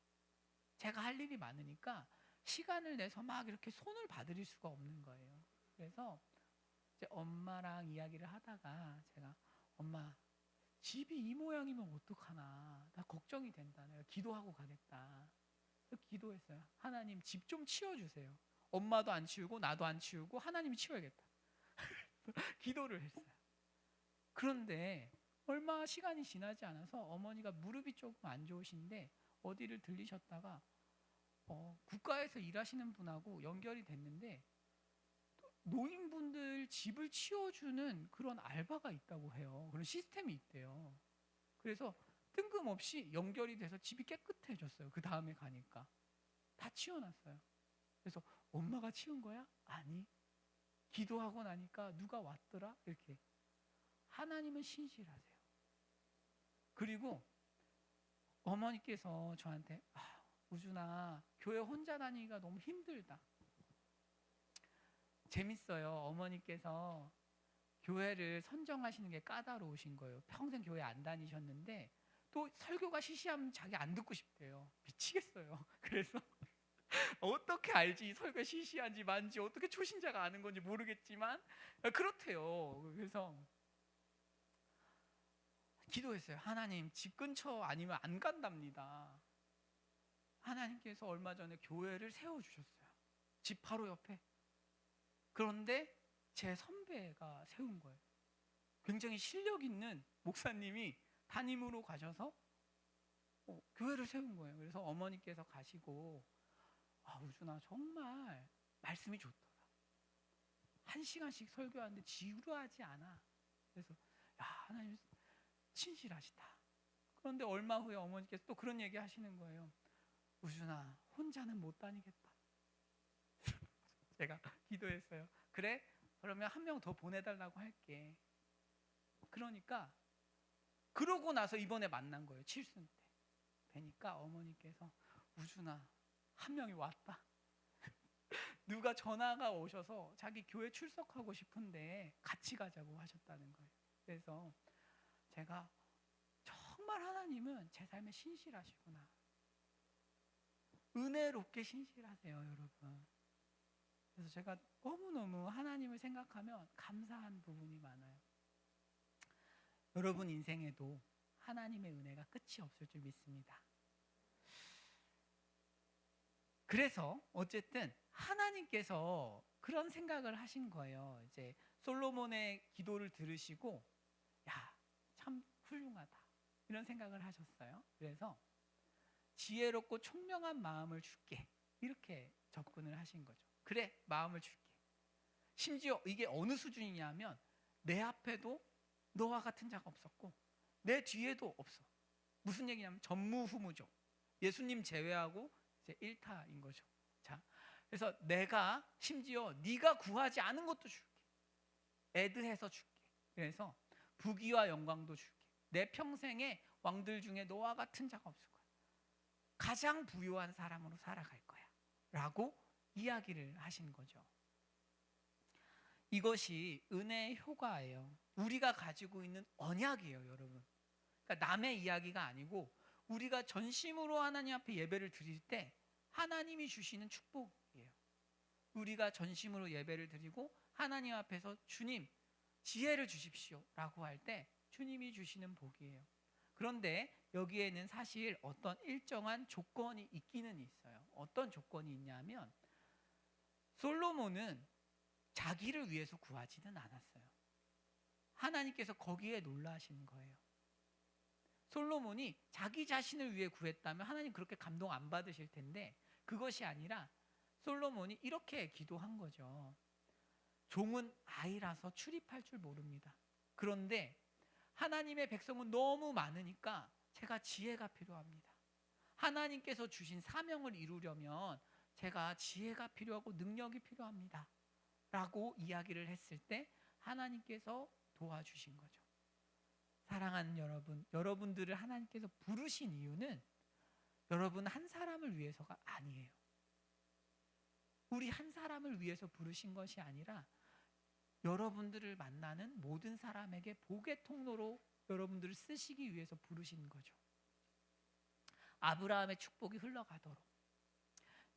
제가 할 일이 많으니까 시간을 내서 막 이렇게 손을 봐드릴 수가 없는 거예요. 그래서 이제 엄마랑 이야기를 하다가 제가 엄마 집이 이 모양이면 어떡하나 나 걱정이 된다. 내가 기도하고 가겠다. 그래서 기도했어요. 하나님 집 좀 치워주세요. 엄마도 안 치우고 나도 안 치우고 하나님이 치워야겠다. 기도를 했어요. 그런데 얼마 시간이 지나지 않아서 어머니가 무릎이 조금 안 좋으신데 어디를 들리셨다가 국가에서 일하시는 분하고 연결이 됐는데 노인분들 집을 치워주는 그런 알바가 있다고 해요. 그런 시스템이 있대요. 그래서 뜬금없이 연결이 돼서 집이 깨끗해졌어요. 그 다음에 가니까 다 치워놨어요. 그래서 엄마가 치운 거야? 아니. 기도하고 나니까 누가 왔더라? 이렇게. 하나님은 신실하세요. 그리고 어머니께서 저한테 우준아 교회 혼자 다니기가 너무 힘들다. 재밌어요. 어머니께서 교회를 선정하시는 게 까다로우신 거예요. 평생 교회 안 다니셨는데 또 설교가 시시하면 자기 안 듣고 싶대요. 미치겠어요. 그래서 어떻게 알지 설교 시시한지 만지 어떻게 초신자가 아는 건지 모르겠지만 그렇대요. 그래서 기도했어요. 하나님 집 근처 아니면 안 간답니다. 하나님께서 얼마 전에 교회를 세워주셨어요. 집 바로 옆에. 그런데 제 선배가 세운 거예요. 굉장히 실력 있는 목사님이 담임으로 가셔서 교회를 세운 거예요. 그래서 어머니께서 가시고 우준아 정말 말씀이 좋더라. 1시간씩 설교하는데 지루하지 않아. 그래서 하나님 신실하시다. 그런데 얼마 후에 어머니께서 또 그런 얘기 하시는 거예요. 우준아, 혼자는 못 다니겠다. 제가 기도했어요. 그래? 그러면 한 명 더 보내달라고 할게. 그러니까 그러고 나서 이번에 만난 거예요. 칠순 때. 뵈니까 어머니께서 우준아, 한 명이 왔다. 누가 전화가 오셔서 자기 교회 출석하고 싶은데 같이 가자고 하셨다는 거예요. 그래서 제가 정말 하나님은 제 삶에 신실하시구나. 은혜롭게 신실하세요, 여러분. 그래서 제가 너무너무 하나님을 생각하면 감사한 부분이 많아요. 여러분 인생에도 하나님의 은혜가 끝이 없을 줄 믿습니다. 그래서 어쨌든 하나님께서 그런 생각을 하신 거예요. 이제 솔로몬의 기도를 들으시고 야, 참 훌륭하다. 이런 생각을 하셨어요. 그래서 지혜롭고 총명한 마음을 줄게. 이렇게 접근을 하신 거죠. 그래, 마음을 줄게. 심지어 이게 어느 수준이냐면 내 앞에도 너와 같은 자가 없었고 내 뒤에도 없어. 무슨 얘기냐면 전무후무죠. 예수님 제외하고 이제 1타인 거죠. 자, 그래서 내가 심지어 네가 구하지 않은 것도 줄게. 애드해서 줄게. 그래서 부귀와 영광도 줄게. 내 평생에 왕들 중에 너와 같은 자가 없을 거야. 가장 부유한 사람으로 살아갈 거야. 라고 이야기를 하신 거죠. 이것이 은혜의 효과예요. 우리가 가지고 있는 언약이에요, 여러분. 그러니까 남의 이야기가 아니고 우리가 전심으로 하나님 앞에 예배를 드릴 때 하나님이 주시는 축복이에요. 우리가 전심으로 예배를 드리고 하나님 앞에서 주님 지혜를 주십시오 라고 할 때 주님이 주시는 복이에요. 그런데 여기에는 사실 어떤 일정한 조건이 있기는 있어요. 어떤 조건이 있냐면 솔로몬은 자기를 위해서 구하지는 않았어요. 하나님께서 거기에 놀라신 거예요. 솔로몬이 자기 자신을 위해 구했다면 하나님 그렇게 감동 안 받으실 텐데 그것이 아니라 솔로몬이 이렇게 기도한 거죠. 종은 아이라서 출입할 줄 모릅니다. 그런데 하나님의 백성은 너무 많으니까 제가 지혜가 필요합니다. 하나님께서 주신 사명을 이루려면 제가 지혜가 필요하고 능력이 필요합니다. 라고 이야기를 했을 때 하나님께서 도와주신 거죠. 사랑하는 여러분, 여러분들을 하나님께서 부르신 이유는 여러분 한 사람을 위해서가 아니에요. 우리 한 사람을 위해서 부르신 것이 아니라 여러분들을 만나는 모든 사람에게 복의 통로로 여러분들을 쓰시기 위해서 부르신 거죠. 아브라함의 축복이 흘러가도록.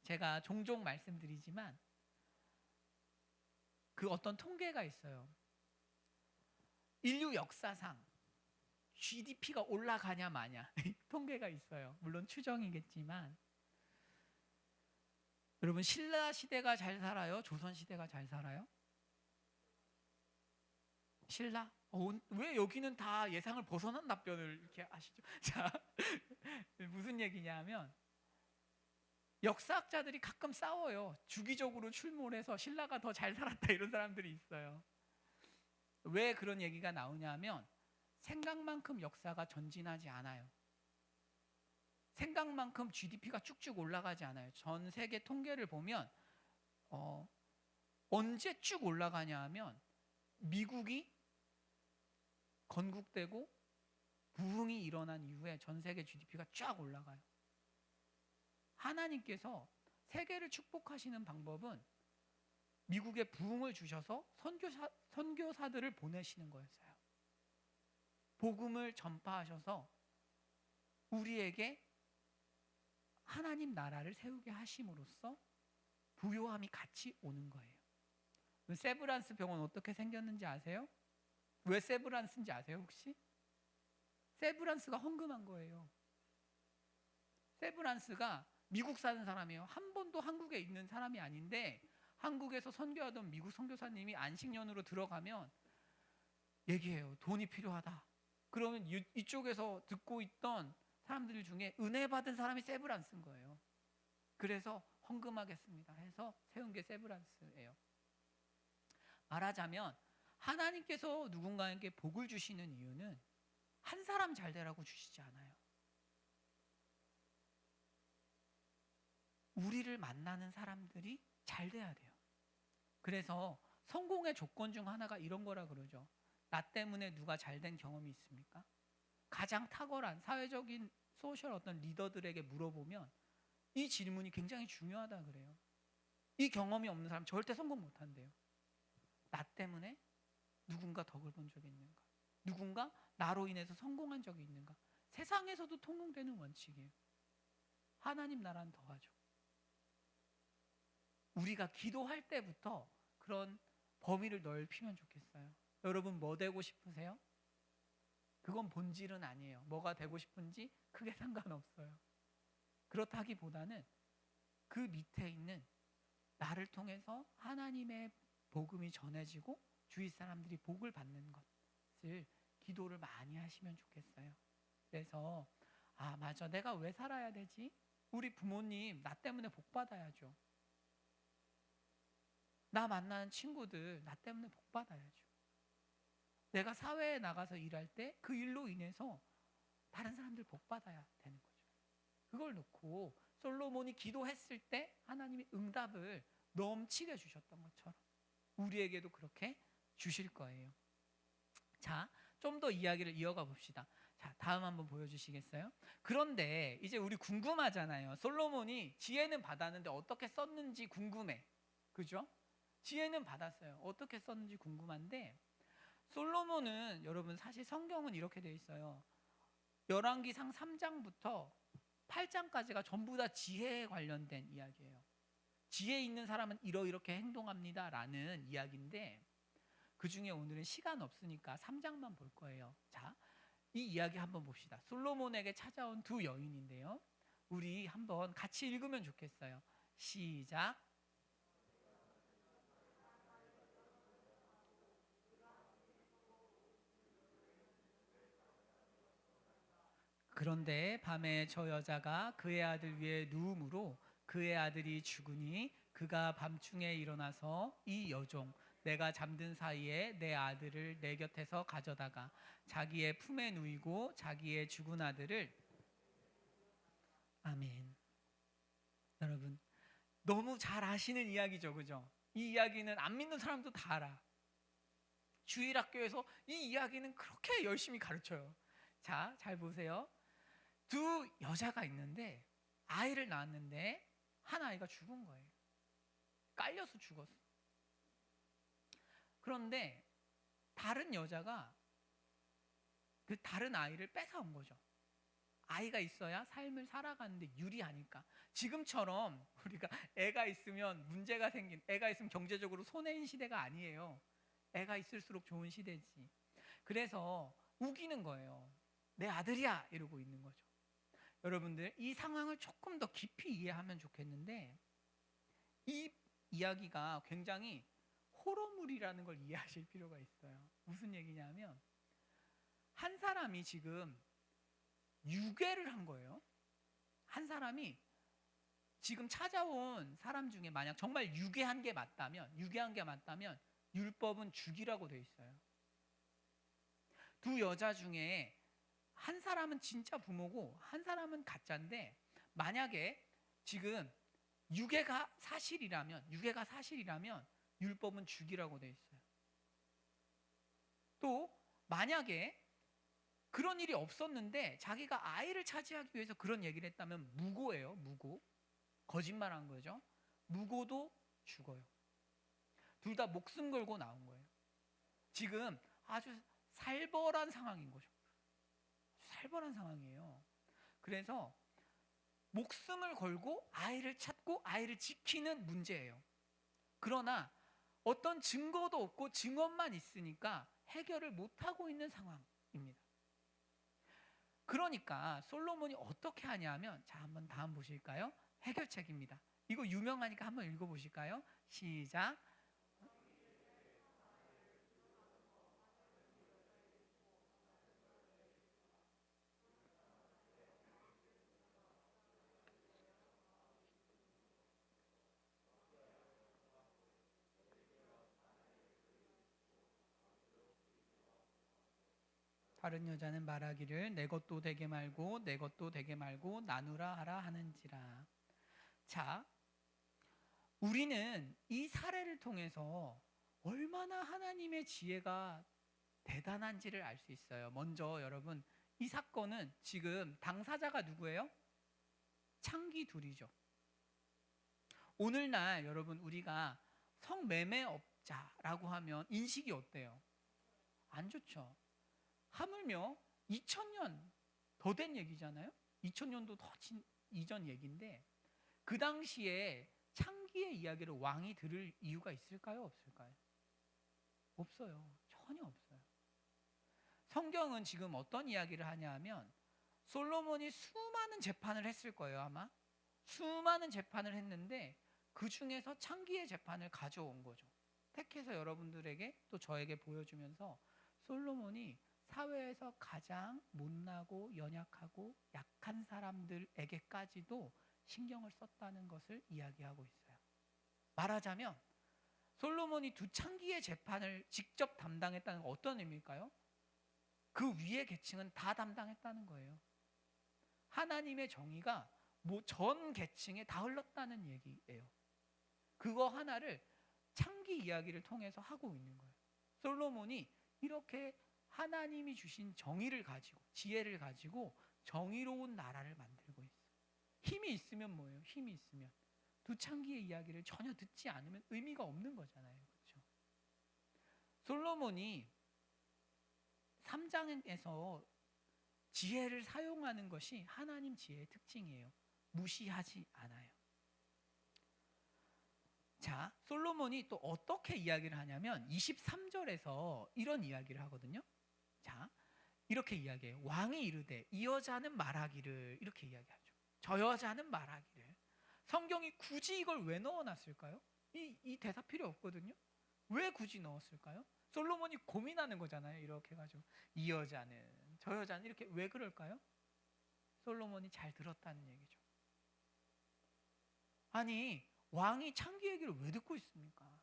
제가 종종 말씀드리지만 그 어떤 통계가 있어요. 인류 역사상 GDP가 올라가냐 마냐 통계가 있어요. 물론 추정이겠지만 여러분 신라 시대가 잘 살아요? 조선 시대가 잘 살아요? 신라? 왜 여기는 다 예상을 벗어난 답변을 이렇게 하시죠? 자, 무슨 얘기냐면 역사학자들이 가끔 싸워요. 주기적으로 출몰해서 신라가 더 잘 살았다 이런 사람들이 있어요. 왜 그런 얘기가 나오냐면 생각만큼 역사가 전진하지 않아요. 생각만큼 GDP가 쭉쭉 올라가지 않아요. 전 세계 통계를 보면 언제 쭉 올라가냐 하면 미국이 건국되고 부흥이 일어난 이후에 전 세계 GDP가 쫙 올라가요. 하나님께서 세계를 축복하시는 방법은 미국에 부흥을 주셔서 선교사들을 보내시는 거였어요. 복음을 전파하셔서 우리에게 하나님 나라를 세우게 하심으로써 부요함이 같이 오는 거예요. 세브란스 병원 어떻게 생겼는지 아세요? 왜 세브란스인지 아세요 혹시? 세브란스가 헌금한 거예요. 세브란스가 미국 사는 사람이에요. 한 번도 한국에 있는 사람이 아닌데 한국에서 선교하던 미국 선교사님이 안식년으로 들어가면 얘기해요. 돈이 필요하다. 그러면 이쪽에서 듣고 있던 사람들 중에 은혜 받은 사람이 세브란스인 거예요. 그래서 헌금하겠습니다 해서 세운 게 세브란스예요. 말하자면 하나님께서 누군가에게 복을 주시는 이유는 한 사람 잘 되라고 주시지 않아요. 우리를 만나는 사람들이 잘 돼야 돼요. 그래서 성공의 조건 중 하나가 이런 거라 그러죠. 나 때문에 누가 잘 된 경험이 있습니까? 가장 탁월한 사회적인 소셜 어떤 리더들에게 물어보면 이 질문이 굉장히 중요하다 그래요. 이 경험이 없는 사람 절대 성공 못 한대요. 나 때문에 누군가 덕을 본 적이 있는가? 누군가 나로 인해서 성공한 적이 있는가? 세상에서도 통용되는 원칙이에요. 하나님 나라는 더하죠. 우리가 기도할 때부터 그런 범위를 넓히면 좋겠어요. 여러분 뭐 되고 싶으세요? 그건 본질은 아니에요. 뭐가 되고 싶은지 크게 상관없어요. 그렇다기보다는 그 밑에 있는 나를 통해서 하나님의 복음이 전해지고 주위 사람들이 복을 받는 것을 기도를 많이 하시면 좋겠어요. 그래서 맞아, 내가 왜 살아야 되지? 우리 부모님 나 때문에 복 받아야죠. 나 만나는 친구들 나 때문에 복 받아야죠. 내가 사회에 나가서 일할 때 그 일로 인해서 다른 사람들 복 받아야 되는 거죠. 그걸 놓고 솔로몬이 기도했을 때 하나님이 응답을 넘치게 주셨던 것처럼 우리에게도 그렇게 주실 거예요. 자, 좀 더 이야기를 이어가 봅시다. 자, 다음 한번 보여주시겠어요? 그런데 이제 우리 궁금하잖아요. 솔로몬이 지혜는 받았는데 어떻게 썼는지 궁금해. 그죠? 지혜는 받았어요. 어떻게 썼는지 궁금한데 솔로몬은 여러분 사실 성경은 이렇게 돼 있어요. 열왕기상 3장부터 8장까지가 전부 다 지혜에 관련된 이야기예요. 지혜 있는 사람은 이렇게 행동합니다 라는 이야기인데 그 중에 오늘은 시간 없으니까 3장만 볼 거예요. 자, 이 이야기 한번 봅시다. 솔로몬에게 찾아온 두 여인인데요. 우리 한번 같이 읽으면 좋겠어요. 시작. 그런데 밤에 저 여자가 그의 아들 위에 누움으로 그의 아들이 죽으니 그가 밤중에 일어나서 이 여종 내가 잠든 사이에 내 아들을 내 곁에서 가져다가 자기의 품에 누이고 자기의 죽은 아들을 아멘. 여러분 너무 잘 아시는 이야기죠, 그죠? 이 이야기는 안 믿는 사람도 다 알아. 주일학교에서 이 이야기는 그렇게 열심히 가르쳐요. 자, 잘 보세요. 두 여자가 있는데 아이를 낳았는데 한 아이가 죽은 거예요. 깔려서 죽었어. 그런데 다른 여자가 그 다른 아이를 뺏어온 거죠. 아이가 있어야 삶을 살아가는데 유리하니까. 지금처럼 우리가 애가 있으면 문제가 생긴, 애가 있으면 경제적으로 손해인 시대가 아니에요. 애가 있을수록 좋은 시대지. 그래서 우기는 거예요. 내 아들이야 이러고 있는 거죠. 여러분들 이 상황을 조금 더 깊이 이해하면 좋겠는데 이 이야기가 굉장히 호러물이라는 걸 이해하실 필요가 있어요. 무슨 얘기냐면 한 사람이 지금 유괴를 한 거예요. 한 사람이 지금 찾아온 사람 중에 만약 정말 유괴한 게 맞다면 율법은 죽이라고 돼 있어요. 두 여자 중에 한 사람은 진짜 부모고 한 사람은 가짜인데 만약에 지금 유괴가 사실이라면 율법은 죽이라고 돼 있어요. 또 만약에 그런 일이 없었는데 자기가 아이를 차지하기 위해서 그런 얘기를 했다면 무고예요. 무고. 거짓말한 거죠. 무고도 죽어요. 둘 다 목숨 걸고 나온 거예요. 지금 아주 살벌한 상황인 거죠. 살벌한 상황이에요. 그래서 목숨을 걸고 아이를 찾고 아이를 지키는 문제예요. 그러나 어떤 증거도 없고 증언만 있으니까 해결을 못하고 있는 상황입니다. 그러니까 솔로몬이 어떻게 하냐면 자, 한번 다음 보실까요? 해결책입니다. 이거 유명하니까 한번 읽어보실까요? 시작. 다른 여자는 말하기를 내 것도 되게 말고 내 것도 되게 말고 나누라 하라 하는지라. 자, 우리는 이 사례를 통해서 얼마나 하나님의 지혜가 대단한지를 알 수 있어요. 먼저 여러분, 이 사건은 지금 당사자가 누구예요? 창기 둘이죠. 오늘날 여러분, 우리가 성매매업자라고 하면 인식이 어때요? 안 좋죠. 하물며 2000년 더 된 얘기잖아요. 2000년도 더 이전 얘기인데, 그 당시에 창기의 이야기를 왕이 들을 이유가 있을까요? 없을까요? 없어요. 전혀 없어요. 성경은 지금 어떤 이야기를 하냐 하면, 솔로몬이 수많은 재판을 했을 거예요. 아마 수많은 재판을 했는데 그 중에서 창기의 재판을 가져온 거죠. 택해서 여러분들에게 또 저에게 보여주면서 솔로몬이 사회에서 가장 못나고 연약하고 약한 사람들에게까지도 신경을 썼다는 것을 이야기하고 있어요. 말하자면 솔로몬이 두 창기의 재판을 직접 담당했다는 건 어떤 의미일까요? 그 위의 계층은 다 담당했다는 거예요. 하나님의 정의가 전 계층에 다 흘렀다는 얘기예요. 그거 하나를 창기 이야기를 통해서 하고 있는 거예요. 솔로몬이 이렇게 하나님이 주신 정의를 가지고, 지혜를 가지고 정의로운 나라를 만들고 있어. 힘이 있으면 뭐예요? 힘이 있으면 두 창기의 이야기를 전혀 듣지 않으면 의미가 없는 거잖아요. 그렇죠? 솔로몬이 3장에서 지혜를 사용하는 것이 하나님 지혜의 특징이에요. 무시하지 않아요. 자, 솔로몬이 또 어떻게 이야기를 하냐면 23절에서 이런 이야기를 하거든요. 자, 이렇게 이야기해요. 왕이 이르되 이 여자는 말하기를, 이렇게 이야기하죠. 저 여자는 말하기를. 성경이 굳이 이걸 왜 넣어놨을까요? 이 대사 필요 없거든요. 왜 굳이 넣었을까요? 솔로몬이 고민하는 거잖아요. 이렇게 해가지고 이 여자는, 저 여자는, 이렇게 왜 그럴까요? 솔로몬이 잘 들었다는 얘기죠. 아니, 왕이 창기 얘기를 왜 듣고 있습니까?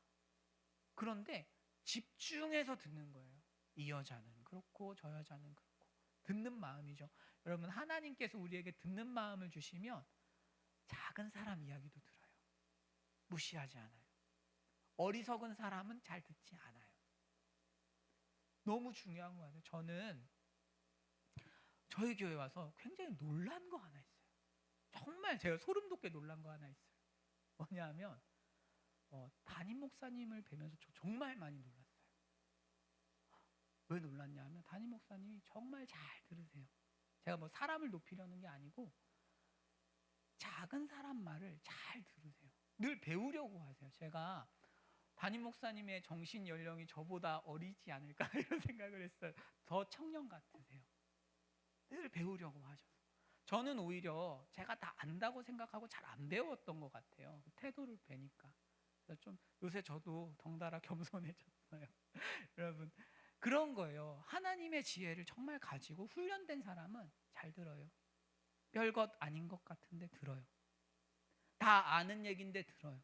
그런데 집중해서 듣는 거예요. 이 여자는 그렇고 저 여자는 그렇고. 듣는 마음이죠. 여러분, 하나님께서 우리에게 듣는 마음을 주시면 작은 사람 이야기도 들어요. 무시하지 않아요. 어리석은 사람은 잘 듣지 않아요. 너무 중요한 거 같아요. 저는 저희 교회 와서 굉장히 놀란 거 하나 있어요. 정말 제가 소름 돋게 놀란 거 하나 있어요. 뭐냐면 담임 목사님을 뵈면서 저 정말 많이 놀랐어요. 왜 놀랐냐 하면 담임 목사님이 정말 잘 들으세요. 제가 뭐 사람을 높이려는 게 아니고 작은 사람 말을 잘 들으세요. 늘 배우려고 하세요. 제가 담임 목사님의 정신 연령이 저보다 어리지 않을까 이런 생각을 했어요. 더 청년 같으세요. 늘 배우려고 하셔서. 저는 오히려 제가 다 안다고 생각하고 잘 안 배웠던 것 같아요. 그 태도를 뵈니까. 그래서 좀 요새 저도 덩달아 겸손해졌어요. 여러분, 그런 거예요. 하나님의 지혜를 정말 가지고 훈련된 사람은 잘 들어요. 별것 아닌 것 같은데 들어요. 다 아는 얘기인데 들어요.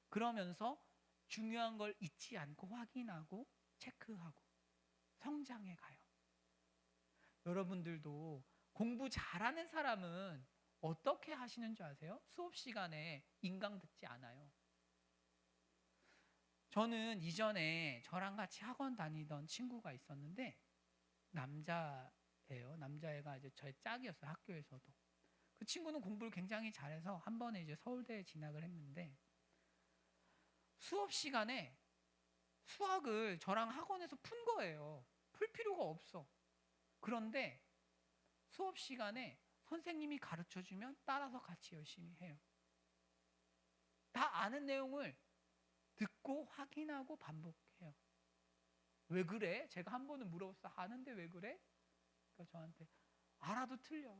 그러면서 중요한 걸 잊지 않고 확인하고 체크하고 성장해 가요. 여러분들도 공부 잘하는 사람은 어떻게 하시는 줄 아세요? 수업 시간에 인강 듣지 않아요. 저는 이전에 저랑 같이 학원 다니던 친구가 있었는데 남자예요. 남자애가 이제 저의 짝이었어요. 학교에서도. 그 친구는 공부를 굉장히 잘해서 한 번에 이제 서울대에 진학을 했는데 수업 시간에 수학을 저랑 학원에서 푼 거예요. 풀 필요가 없어. 그런데 수업 시간에 선생님이 가르쳐주면 따라서 같이 열심히 해요. 다 아는 내용을 듣고 확인하고 반복해요. 왜 그래? 제가 한 번은 물어봤어. 아는데 왜 그래? 그러니까 저한테 알아도 틀려.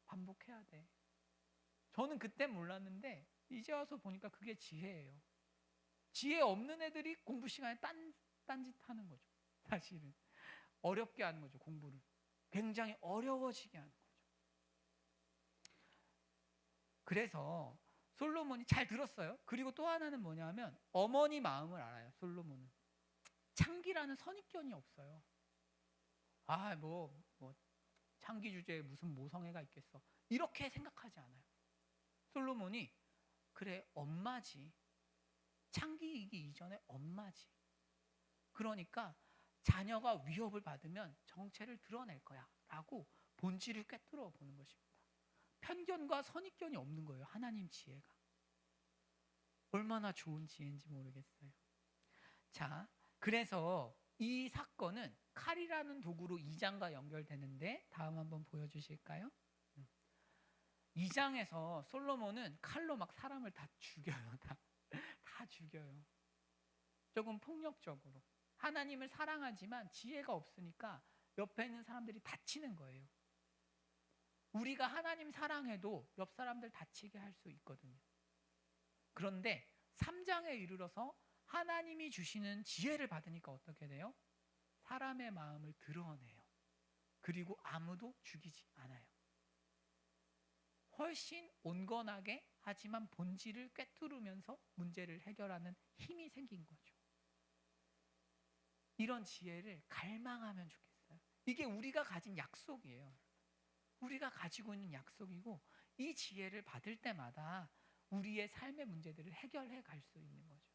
반복해야 돼. 저는 그때 몰랐는데 이제 와서 보니까 그게 지혜예요. 지혜 없는 애들이 공부 시간에 딴짓 하는 거죠. 사실은 어렵게 하는 거죠. 공부를 굉장히 어려워지게 하는 거죠. 그래서 솔로몬이 잘 들었어요. 그리고 또 하나는 뭐냐면 어머니 마음을 알아요. 솔로몬은 창기라는 선입견이 없어요. 뭐 창기 주제에 무슨 모성애가 있겠어. 이렇게 생각하지 않아요. 솔로몬이 그래, 엄마지. 창기이기 이전에 엄마지. 그러니까 자녀가 위협을 받으면 정체를 드러낼 거야 라고 본질을 꿰뚫어 보는 것입니다. 편견과 선입견이 없는 거예요. 하나님 지혜가. 얼마나 좋은 지혜인지 모르겠어요. 자, 그래서 이 사건은 칼이라는 도구로 2장과 연결되는데 다음 한번 보여주실까요? 2장에서 솔로몬은 칼로 막 사람을 다 죽여요. 다 죽여요. 조금 폭력적으로. 하나님을 사랑하지만 지혜가 없으니까 옆에 있는 사람들이 다치는 거예요. 우리가 하나님 사랑해도 옆 사람들 다치게 할 수 있거든요. 그런데 3장에 이르러서 하나님이 주시는 지혜를 받으니까 어떻게 돼요? 사람의 마음을 드러내요. 그리고 아무도 죽이지 않아요. 훨씬 온건하게 하지만 본질을 꿰뚫으면서 문제를 해결하는 힘이 생긴 거죠. 이런 지혜를 갈망하면 좋겠어요. 이게 우리가 가진 약속이에요. 우리가 가지고 있는 약속이고 이 지혜를 받을 때마다 우리의 삶의 문제들을 해결해 갈 수 있는 거죠.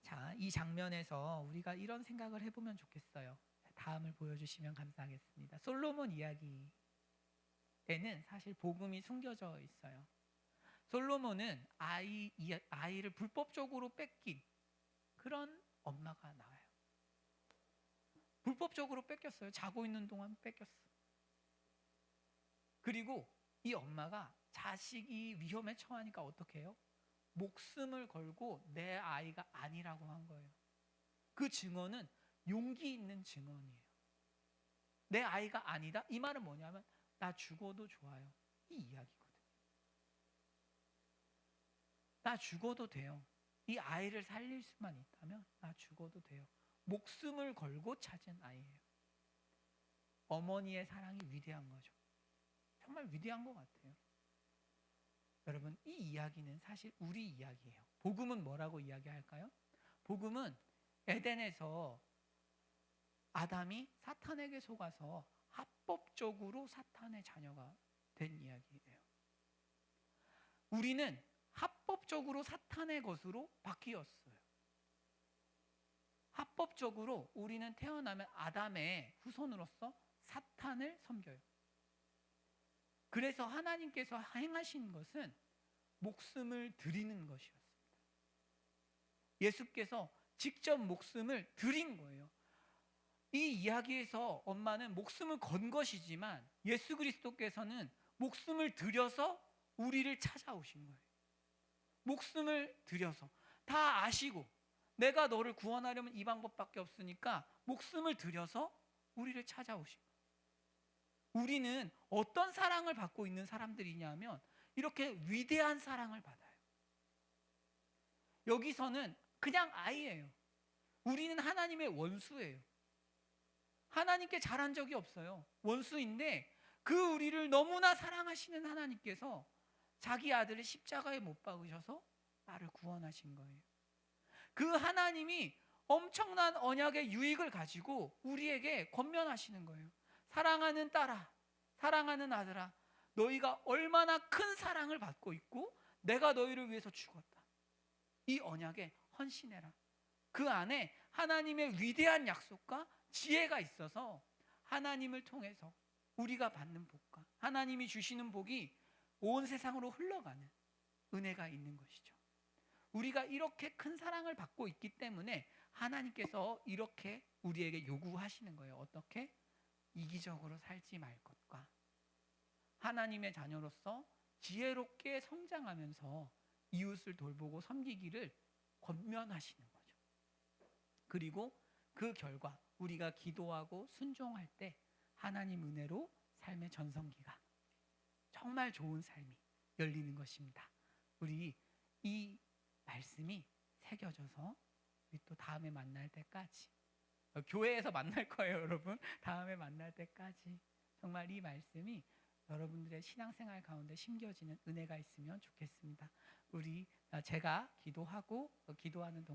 자, 이 장면에서 우리가 이런 생각을 해보면 좋겠어요. 다음을 보여주시면 감사하겠습니다. 솔로몬 이야기에는 사실 복음이 숨겨져 있어요. 솔로몬은 아이를 불법적으로 뺏긴 그런 엄마가 나와요. 불법적으로 뺏겼어요. 자고 있는 동안 뺏겼어. 그리고 이 엄마가 자식이 위험에 처하니까 어떻게 해요? 목숨을 걸고 내 아이가 아니라고 한 거예요. 그 증언은 용기 있는 증언이에요. 내 아이가 아니다? 이 말은 뭐냐면 나 죽어도 좋아요. 이 이야기거든요. 나 죽어도 돼요. 이 아이를 살릴 수만 있다면 나 죽어도 돼요. 목숨을 걸고 찾은 아이예요. 어머니의 사랑이 위대한 거죠. 정말 위대한 것 같아요. 여러분, 이 이야기는 사실 우리 이야기예요. 복음은 뭐라고 이야기할까요? 복음은 에덴에서 아담이 사탄에게 속아서 합법적으로 사탄의 자녀가 된 이야기예요. 우리는 합법적으로 사탄의 것으로 바뀌었어요. 합법적으로 우리는 태어나면 아담의 후손으로서 사탄을 섬겨요. 그래서 하나님께서 행하신 것은 목숨을 드리는 것이었습니다. 예수께서 직접 목숨을 드린 거예요. 이 이야기에서 엄마는 목숨을 건 것이지만 예수 그리스도께서는 목숨을 들여서 우리를 찾아오신 거예요. 목숨을 들여서 다 아시고 내가 너를 구원하려면 이 방법밖에 없으니까 목숨을 들여서 우리를 찾아오신 거예요. 우리는 어떤 사랑을 받고 있는 사람들이냐면 이렇게 위대한 사랑을 받아요. 여기서는 그냥 아이예요. 우리는 하나님의 원수예요. 하나님께 잘한 적이 없어요. 원수인데 그 우리를 너무나 사랑하시는 하나님께서 자기 아들을 십자가에 못 박으셔서 나를 구원하신 거예요. 그 하나님이 엄청난 언약의 유익을 가지고 우리에게 권면하시는 거예요. 사랑하는 딸아, 사랑하는 아들아, 너희가 얼마나 큰 사랑을 받고 있고 내가 너희를 위해서 죽었다. 이 언약에 헌신해라. 그 안에 하나님의 위대한 약속과 지혜가 있어서 하나님을 통해서 우리가 받는 복과 하나님이 주시는 복이 온 세상으로 흘러가는 은혜가 있는 것이죠. 우리가 이렇게 큰 사랑을 받고 있기 때문에 하나님께서 이렇게 우리에게 요구하시는 거예요. 어떻게? 이기적으로 살지 말 것과 하나님의 자녀로서 지혜롭게 성장하면서 이웃을 돌보고 섬기기를 권면하시는 거죠. 그리고 그 결과 우리가 기도하고 순종할 때 하나님 은혜로 삶의 전성기가 정말 좋은 삶이 열리는 것입니다. 우리 이 말씀이 새겨져서 우리 또 다음에 만날 때까지 교회에서 만날 거예요, 여러분. 다음에 만날 때까지 정말 이 말씀이 여러분들의 신앙생활 가운데 심겨지는 은혜가 있으면 좋겠습니다. 제가 기도하고 기도하는 동안